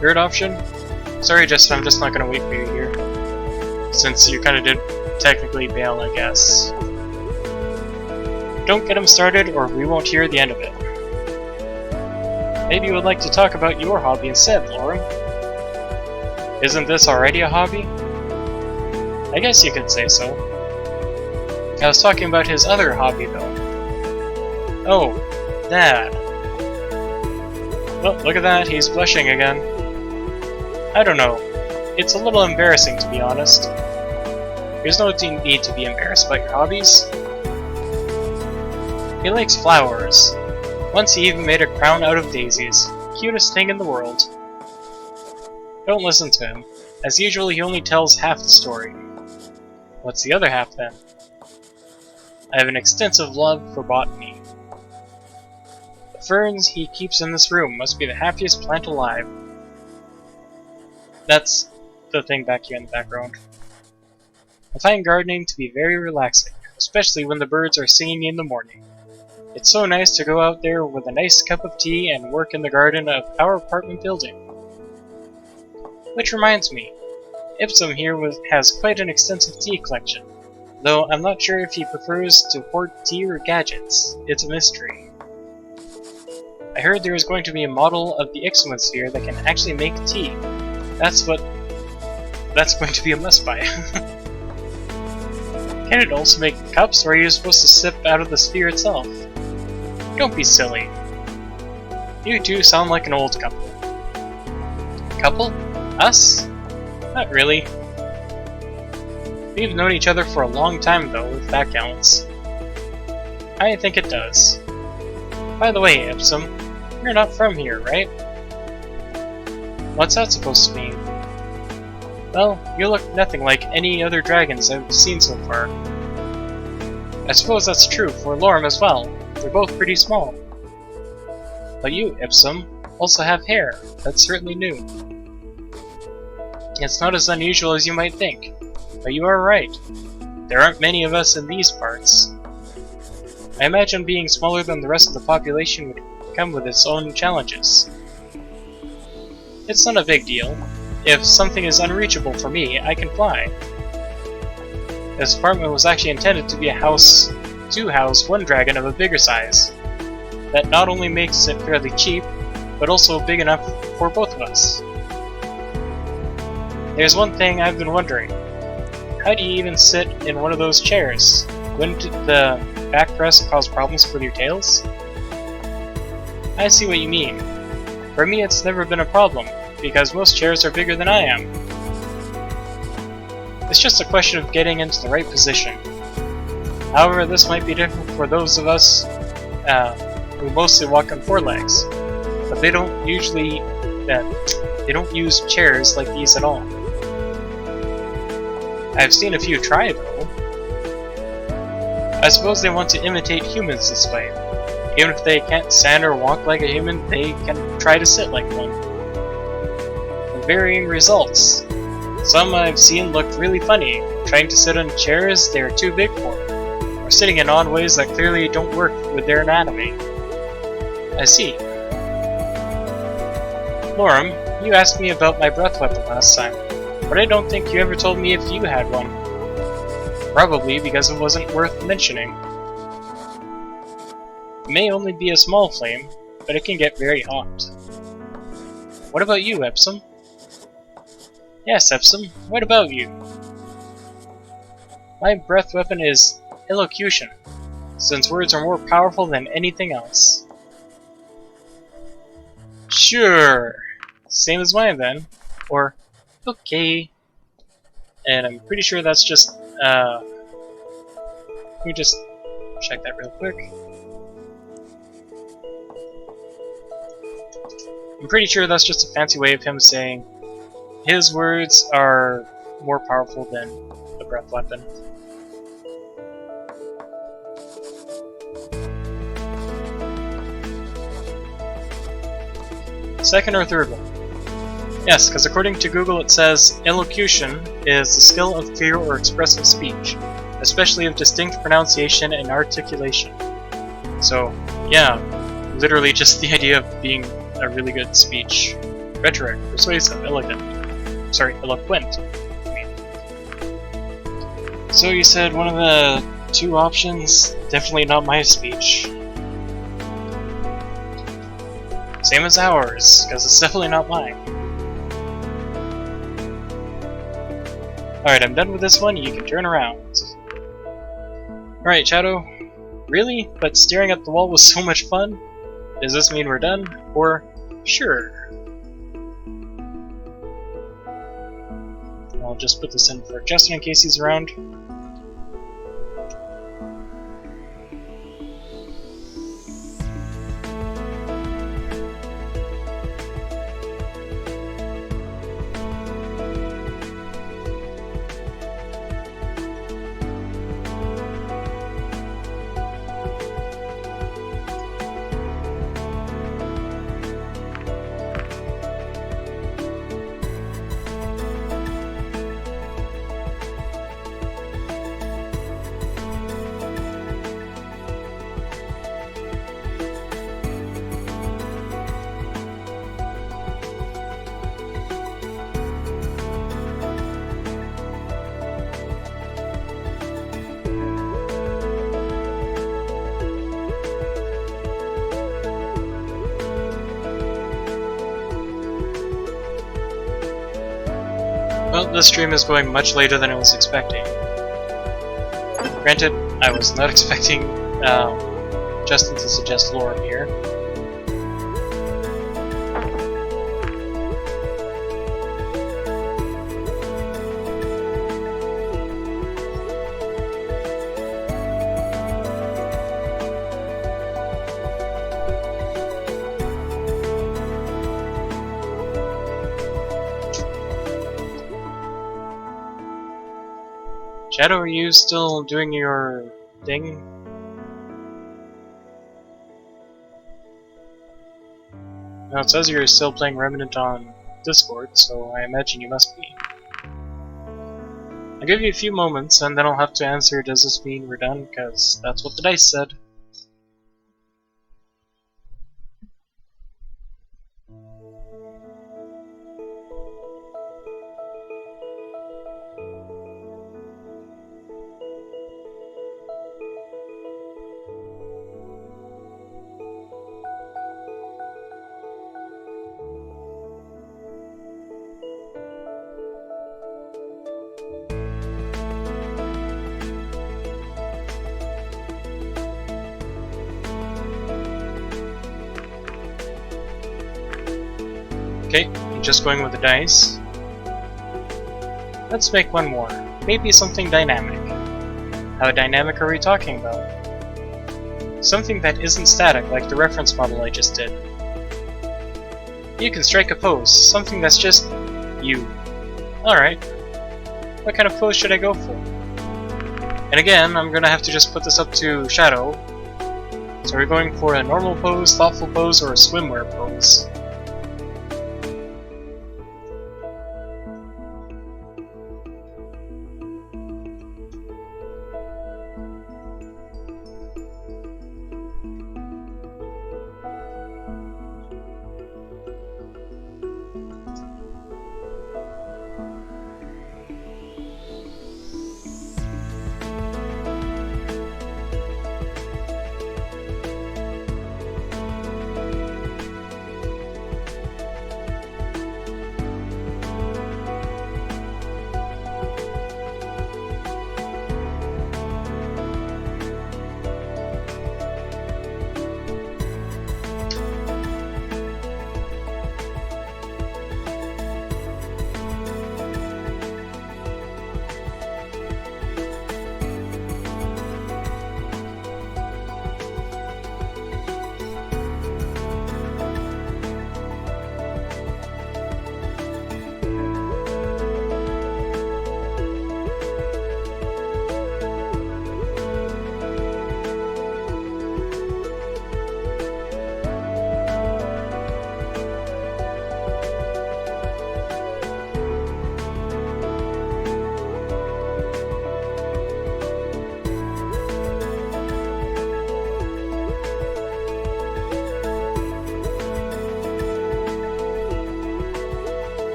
Third option? Sorry, Justin, I'm just not gonna wait for you here. Since you kinda did technically bail, I guess. Don't get him started, or we won't hear the end of it. Maybe you would like to talk about your hobby instead, Lorem. Isn't this already a hobby? I guess you could say so. I was talking about his other hobby, though. Oh, that. Well, look at that, he's blushing again. I don't know. It's a little embarrassing, to be honest. There's no need to be embarrassed about your hobbies. He likes flowers. Once he even made a crown out of daisies. Cutest thing in the world. Don't listen to him. As usual, he only tells half the story. What's the other half, then? I have an extensive love for botany. The ferns he keeps in this room must be the happiest plant alive. That's the thing back here in the background. I find gardening to be very relaxing, especially when the birds are singing in the morning. It's so nice to go out there with a nice cup of tea and work in the garden of our apartment building. Which reminds me, Ipsum here has quite an extensive tea collection, though I'm not sure if he prefers to hoard tea or gadgets. It's a mystery. I heard there is going to be a model of the Ixomosphere that can actually make tea. That's going to be a must-buy. Can it also make cups, or are you supposed to sip out of the sphere itself? Don't be silly. You two sound like an old couple. Couple? Us? Not really. We've known each other for a long time though, if that counts. I think it does. By the way, Ipsum, you're not from here, right? What's that supposed to mean? Well, you look nothing like any other dragons I've seen so far. I suppose that's true for Lorem as well. They're both pretty small. But you, Ipsum, also have hair. That's certainly new. It's not as unusual as you might think. But you are right. There aren't many of us in these parts. I imagine being smaller than the rest of the population would come with its own challenges. It's not a big deal. If something is unreachable for me, I can fly. This apartment was actually intended to be a house to house one dragon of a bigger size. That not only makes it fairly cheap, but also big enough for both of us. There's one thing I've been wondering. How do you even sit in one of those chairs? Wouldn't the backrest cause problems with your tails? I see what you mean. For me, it's never been a problem, because most chairs are bigger than I am. It's just a question of getting into the right position. However, this might be different for those of us who mostly walk on four legs, but they don't use chairs like these at all. I've seen a few try though. I suppose they want to imitate humans this way. Even if they can't stand or walk like a human, they can try to sit like one. With varying results. Some I've seen look really funny, trying to sit on chairs they are too big for, or sitting in odd ways that clearly don't work with their anatomy. I see. Lorem, you asked me about my breath weapon last time, but I don't think you ever told me if you had one. Probably because it wasn't worth mentioning. It may only be a small flame, but it can get very hot. What about you, Epsom? Yes, Epsom, what about you? My breath weapon is elocution, since words are more powerful than anything else. Sure! Same as mine then. Or, okay. And I'm pretty sure that's just, let me just check that real quick. I'm pretty sure that's just a fancy way of him saying his words are more powerful than the breath weapon. Second or third one? Yes, because according to Google it says elocution is the skill of clear or expressive speech, especially of distinct pronunciation and articulation. So, yeah, literally just the idea of being a really good speech. Rhetoric, persuasive, eloquent. I mean. So you said one of the two options? Definitely not my speech. Same as ours, because it's definitely not mine. Alright, I'm done with this one, you can turn around. Alright, Shadow. Really? But staring at the wall was so much fun? Does this mean we're done? Or, sure. I'll just put this in for Justin in case he's around. Well, this stream is going much later than I was expecting. Granted, I was not expecting Justin to suggest Lorem here. Shadow, are you still doing your thing? Now it says you're still playing Remnant on Discord, so I imagine you must be. I'll give you a few moments, and then I'll have to answer, does this mean we're done? Because that's what the dice said. Okay, I'm just going with the dice. Let's make one more. Maybe something dynamic. How dynamic are we talking about? Something that isn't static like the reference model I just did. You can strike a pose, something that's just you. Alright. What kind of pose should I go for? And again, I'm gonna have to just put this up to Shadow. So we're going for a normal pose, thoughtful pose, or a swimwear pose.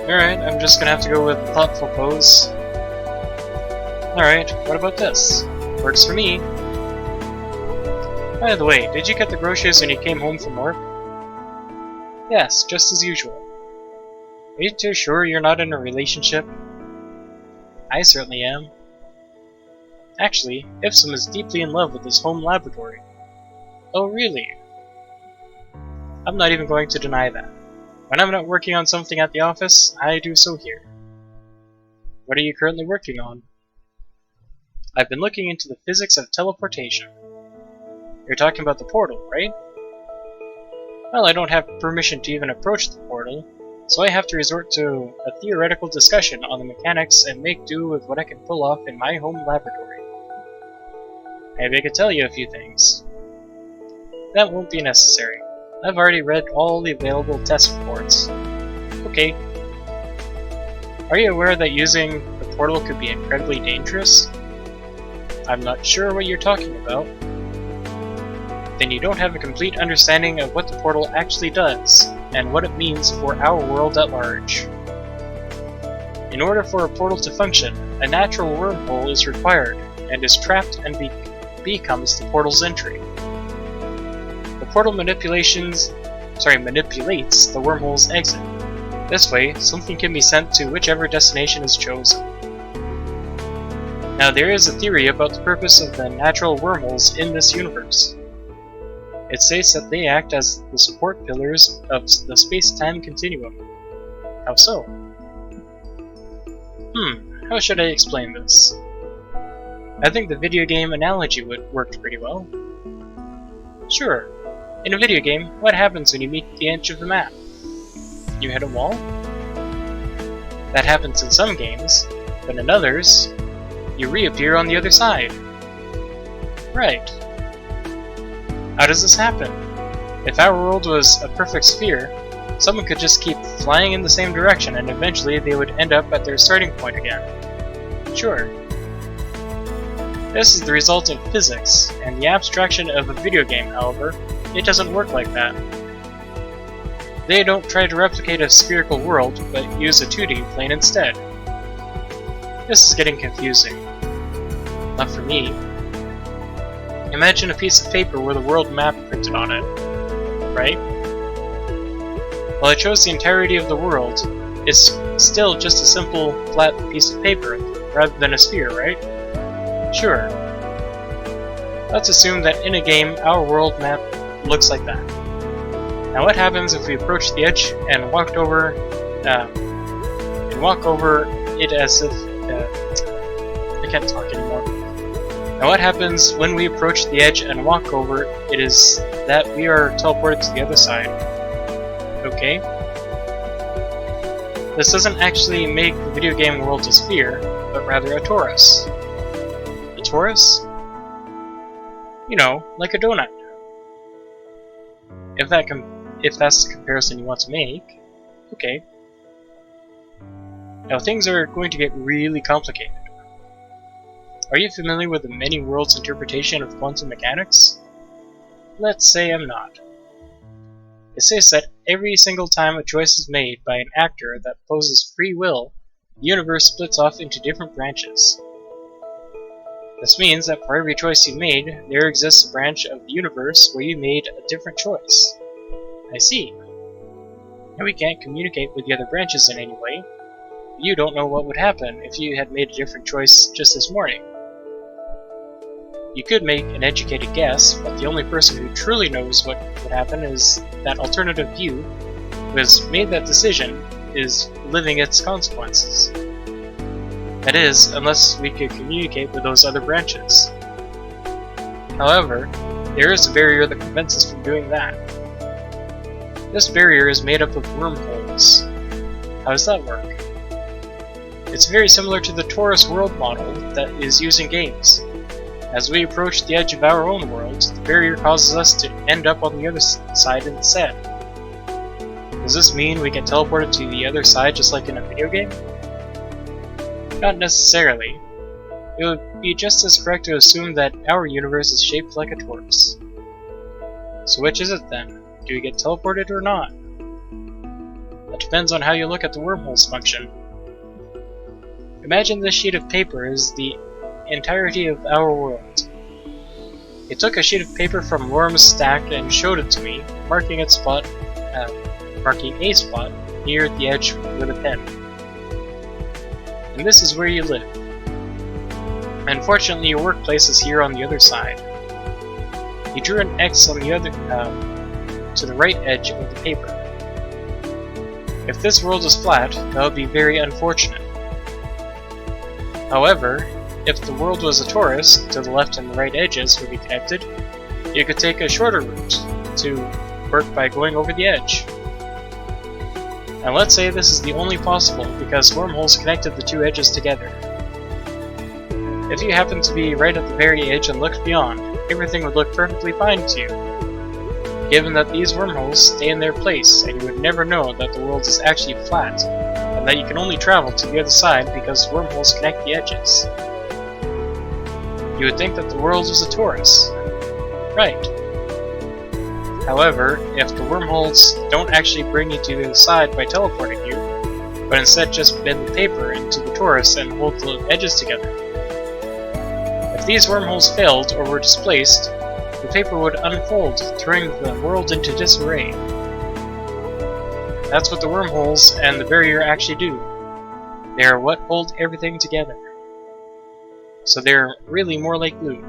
Alright, I'm just gonna have to go with thoughtful pose. Alright, what about this? Works for me. By the way, did you get the groceries when you came home from work? Yes, just as usual. Are you too sure you're not in a relationship? I certainly am. Actually, Ipsum is deeply in love with his home laboratory. Oh really? I'm not even going to deny that. When I'm not working on something at the office, I do so here. What are you currently working on? I've been looking into the physics of teleportation. You're talking about the portal, right? Well, I don't have permission to even approach the portal, so I have to resort to a theoretical discussion on the mechanics and make do with what I can pull off in my home laboratory. Maybe I could tell you a few things. That won't be necessary. I've already read all the available test reports. Okay. Are you aware that using the portal could be incredibly dangerous? I'm not sure what you're talking about. Then you don't have a complete understanding of what the portal actually does, and what it means for our world at large. In order for a portal to function, a natural wormhole is required, and is trapped and becomes the portal's entry. The portal manipulates the wormhole's exit. This way, something can be sent to whichever destination is chosen. Now there is a theory about the purpose of the natural wormholes in this universe. It states that they act as the support pillars of the space-time continuum. How so? How should I explain this? I think the video game analogy worked pretty well. Sure. In a video game, what happens when you meet the edge of the map? You hit a wall? That happens in some games, but in others, you reappear on the other side. Right. How does this happen? If our world was a perfect sphere, someone could just keep flying in the same direction and eventually they would end up at their starting point again. Sure. This is the result of physics, and the abstraction of a video game, however, it doesn't work like that. They don't try to replicate a spherical world, but use a 2D plane instead. This is getting confusing. Not for me. Imagine a piece of paper with a world map printed on it, right? While it shows the entirety of the world, it's still just a simple, flat piece of paper, rather than a sphere, right? Sure. Let's assume that in a game, our world map looks like that. Now what happens if we approach the edge and walk over it as if... I can't talk anymore. Now what happens when we approach the edge and walk over it is that we are teleported to the other side. Okay. This doesn't actually make the video game world a sphere, but rather a torus. A torus? You know, like a donut. If that's the comparison you want to make, okay. Now things are going to get really complicated. Are you familiar with the many worlds interpretation of quantum mechanics? Let's say I'm not. It says that every single time a choice is made by an actor that poses free will, the universe splits off into different branches. This means that for every choice you made, there exists a branch of the universe where you made a different choice. I see. And we can't communicate with the other branches in any way. You don't know what would happen if you had made a different choice just this morning. You could make an educated guess, but the only person who truly knows what would happen is that alternative view who has made that decision is living its consequences. That is, unless we could communicate with those other branches. However, there is a barrier that prevents us from doing that. This barrier is made up of wormholes. How does that work? It's very similar to the torus world model that is used in games. As we approach the edge of our own world, the barrier causes us to end up on the other side instead. Does this mean we get teleported to the other side just like in a video game? Not necessarily. It would be just as correct to assume that our universe is shaped like a torus. So which is it then? Do we get teleported or not? That depends on how you look at the wormholes function. Imagine this sheet of paper is the entirety of our world. It took a sheet of paper from Worm's stack and showed it to me, marking a spot near the edge with a pen. And this is where you live. Unfortunately, your workplace is here on the other side. You drew an X on the other, to the right edge of the paper. If this world is flat, that would be very unfortunate. However, if the world was a torus, to the left and the right edges would be connected, you could take a shorter route to work by going over the edge. And let's say this is the only possible because wormholes connected the two edges together. If you happen to be right at the very edge and looked beyond, everything would look perfectly fine to you, given that these wormholes stay in their place and you would never know that the world is actually flat, and that you can only travel to the other side because wormholes connect the edges. You would think that the world was a torus. Right. However, if the wormholes don't actually bring you to the other side by teleporting you, but instead just bend the paper into the torus and hold the edges together. If these wormholes failed or were displaced, the paper would unfold, throwing the world into disarray. That's what the wormholes and the barrier actually do. They are what hold everything together. So they're really more like glue.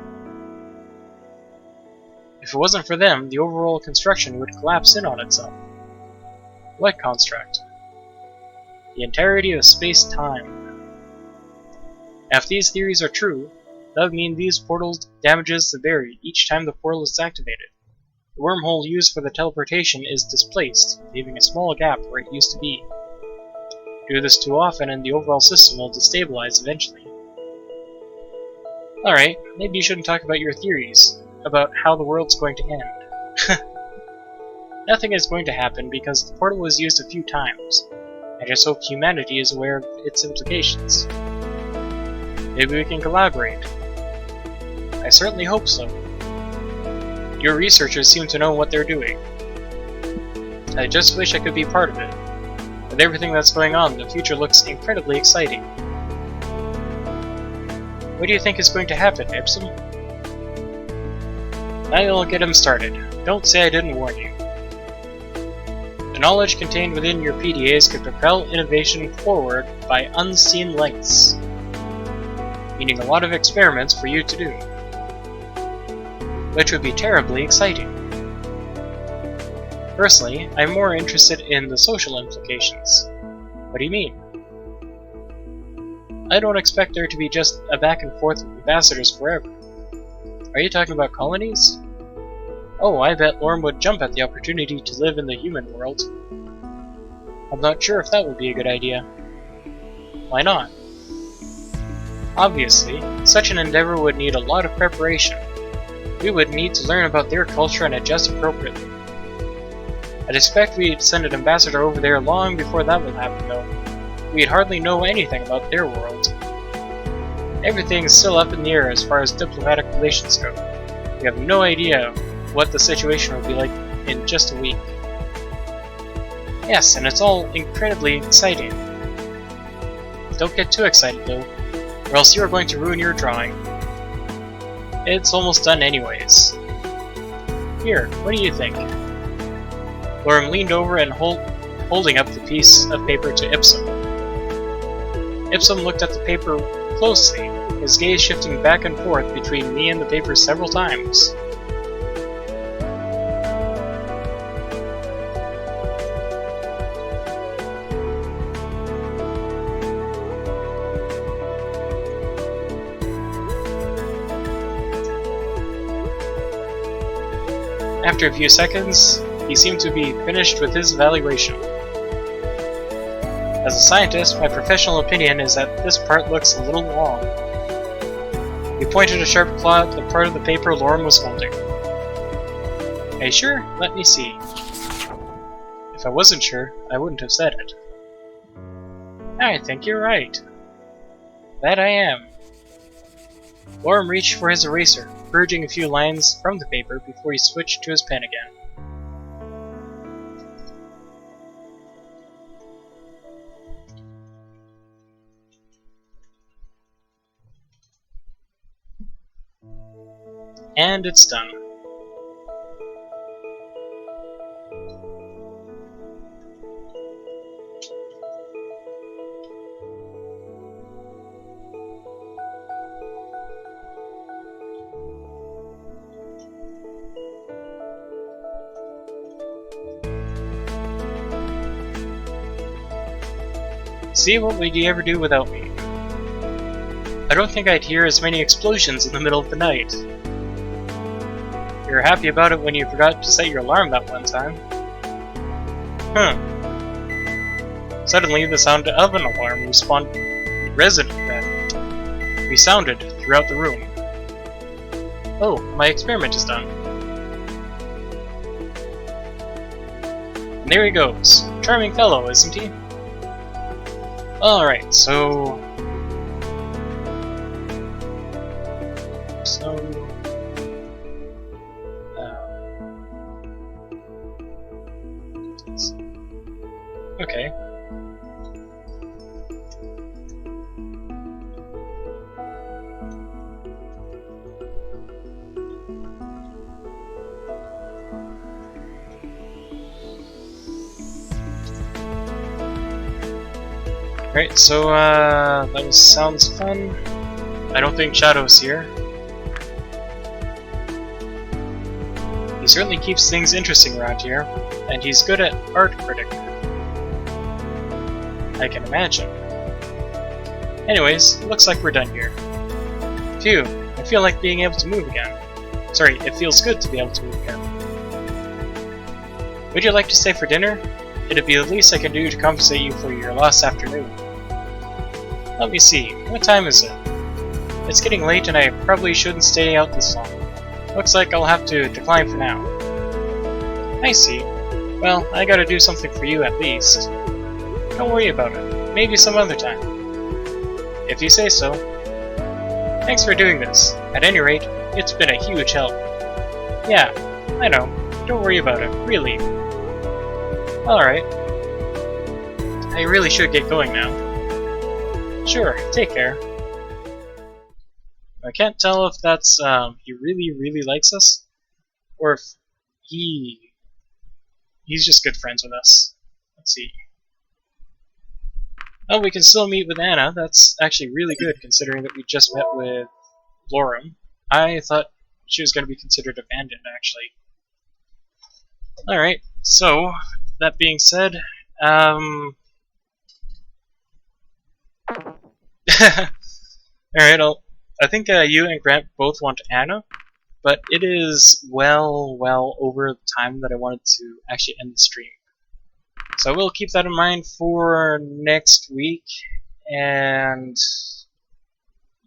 If it wasn't for them, the overall construction would collapse in on itself. What construct? The entirety of space-time. If these theories are true, that would mean these portals damages the barrier each time the portal is activated. The wormhole used for the teleportation is displaced, leaving a small gap where it used to be. Do this too often and the overall system will destabilize eventually. Alright, maybe you shouldn't talk about your theories, about how the world's going to end. Nothing is going to happen because the portal was used a few times. I just hope humanity is aware of its implications. Maybe we can collaborate. I certainly hope so. Your researchers seem to know what they're doing. I just wish I could be part of it. With everything that's going on, the future looks incredibly exciting. What do you think is going to happen, Ipsum? Now you'll get him started. Don't say I didn't warn you. The knowledge contained within your PDAs could propel innovation forward by unseen lengths, meaning a lot of experiments for you to do, which would be terribly exciting. Personally, I'm more interested in the social implications. What do you mean? I don't expect there to be just a back and forth with ambassadors forever. Are you talking about colonies? Oh, I bet Lorm would jump at the opportunity to live in the human world. I'm not sure if that would be a good idea. Why not? Obviously, such an endeavor would need a lot of preparation. We would need to learn about their culture and adjust appropriately. I'd expect we'd send an ambassador over there long before that would happen, though. We'd hardly know anything about their world. Everything is still up in the air as far as diplomatic relations go. We have no idea what the situation would be like in just a week. Yes, and it's all incredibly exciting. Don't get too excited, though, or else you are going to ruin your drawing. It's almost done anyways. Here, what do you think? Lorm leaned over and holding up the piece of paper to Ipsum. Ipsum looked at the paper closely, his gaze shifting back and forth between me and the paper several times. After a few seconds, he seemed to be finished with his evaluation. As a scientist, my professional opinion is that this part looks a little long. He pointed a sharp claw at the part of the paper Lorm was holding. Are you sure? Let me see. If I wasn't sure, I wouldn't have said it. I think you're right. That I am. Lorm reached for his eraser, purging a few lines from the paper before he switched to his pen again. And it's done. See, what would you ever do without me? I don't think I'd hear as many explosions in the middle of the night. You were happy about it when you forgot to set your alarm that one time. Suddenly, the sound of an alarm resounded throughout the room. Oh, my experiment is done. And there he goes. Charming fellow, isn't he? Alright, so... okay. Right, so that sounds fun. I don't think Shadow's here. He certainly keeps things interesting around here, and he's good at art critic. I can imagine. Anyways, it looks like we're done here. Phew, I feel like being able to move again. Sorry, it feels good to be able to move again. Would you like to stay for dinner? It'd be the least I can do to compensate you for your lost afternoon. Let me see, what time is it? It's getting late and I probably shouldn't stay out this long. Looks like I'll have to decline for now. I see. Well, I gotta do something for you at least. Don't worry about it. Maybe some other time. If you say so. Thanks for doing this. At any rate, it's been a huge help. Yeah, I know. Don't worry about it, really. Alright. I really should get going now. Sure, take care. I can't tell if that's, he really likes us, or if he's just good friends with us. Let's see. Oh, we can still meet with Anna. That's actually really good, considering that we just met with Lorem. I thought she was going to be considered abandoned, actually. Alright, So, that being said, alright, I think you and Grant both want Anna, but it is well over the time that I wanted to actually end the stream. So I will keep that in mind for next week, and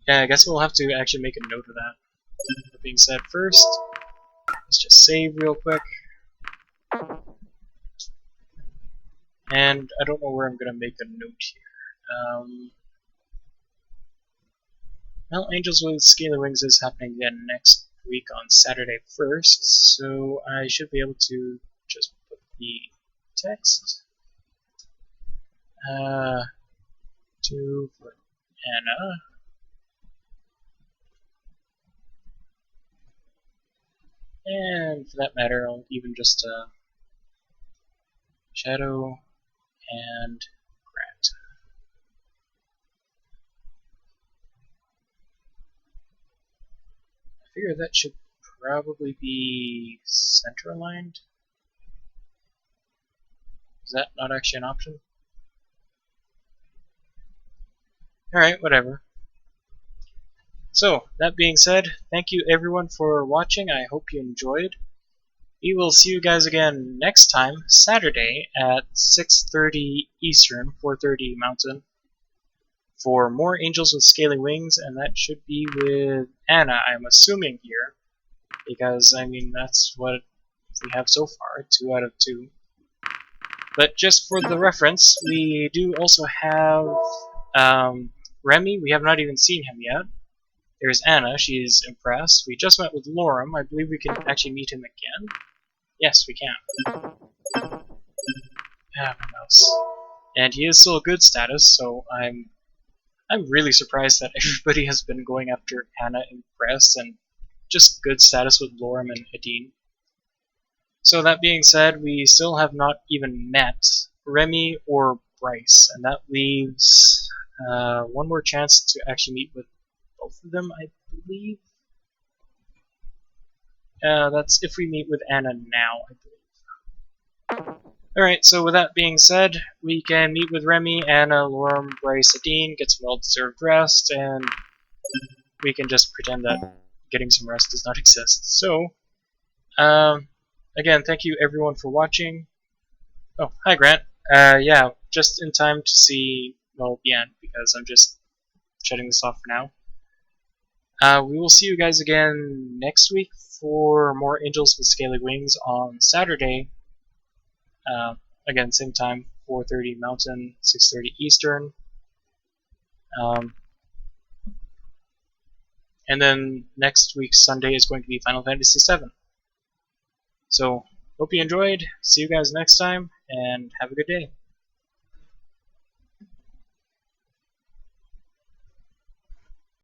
yeah, I guess we'll have to actually make a note of that. That being said, first, let's just save real quick. And I don't know where I'm going to make a note here. Well, Angels with Scaly Wings is happening again next week on Saturday 1st, so I should be able to just put the text to for Anna. And for that matter, I'll even just Shadow and Grant. I figure that should probably be center aligned. Is that not actually an option? Alright, whatever. So, that being said, thank you everyone for watching. I hope you enjoyed. We will see you guys again next time, Saturday at 6:30 Eastern, 4:30 Mountain, for more Angels with Scaly Wings, and that should be with Anna, I'm assuming here, because, I mean, that's what we have so far, 2 out of 2. But just for the reference, we do also have Remy. We have not even seen him yet. There's Anna, she's impressed. We just met with Lorem. I believe we can actually meet him again. Yes, we can. Ah, my mouse. And he is still a good status, so I'm really surprised that everybody has been going after Anna Impress and just good status with Lorem and Adine. So that being said, we still have not even met Remy or Bryce, and that leaves one more chance to actually meet with both of them, I believe. That's if we meet with Anna now, I believe. Alright, so with that being said, we can meet with Remy, Anna, Lorem, Bryce, Adine, get some well-deserved rest, and we can just pretend that getting some rest does not exist. So, again, thank you everyone for watching. Oh, hi Grant. Yeah, just in time to see, well, the end, because I'm just shutting this off for now. We will see you guys again next week for more Angels with Scaly Wings on Saturday. Again, same time, 4:30 Mountain, 6:30 Eastern. And then next week's Sunday is going to be Final Fantasy VII. So, hope you enjoyed. See you guys next time, and have a good day.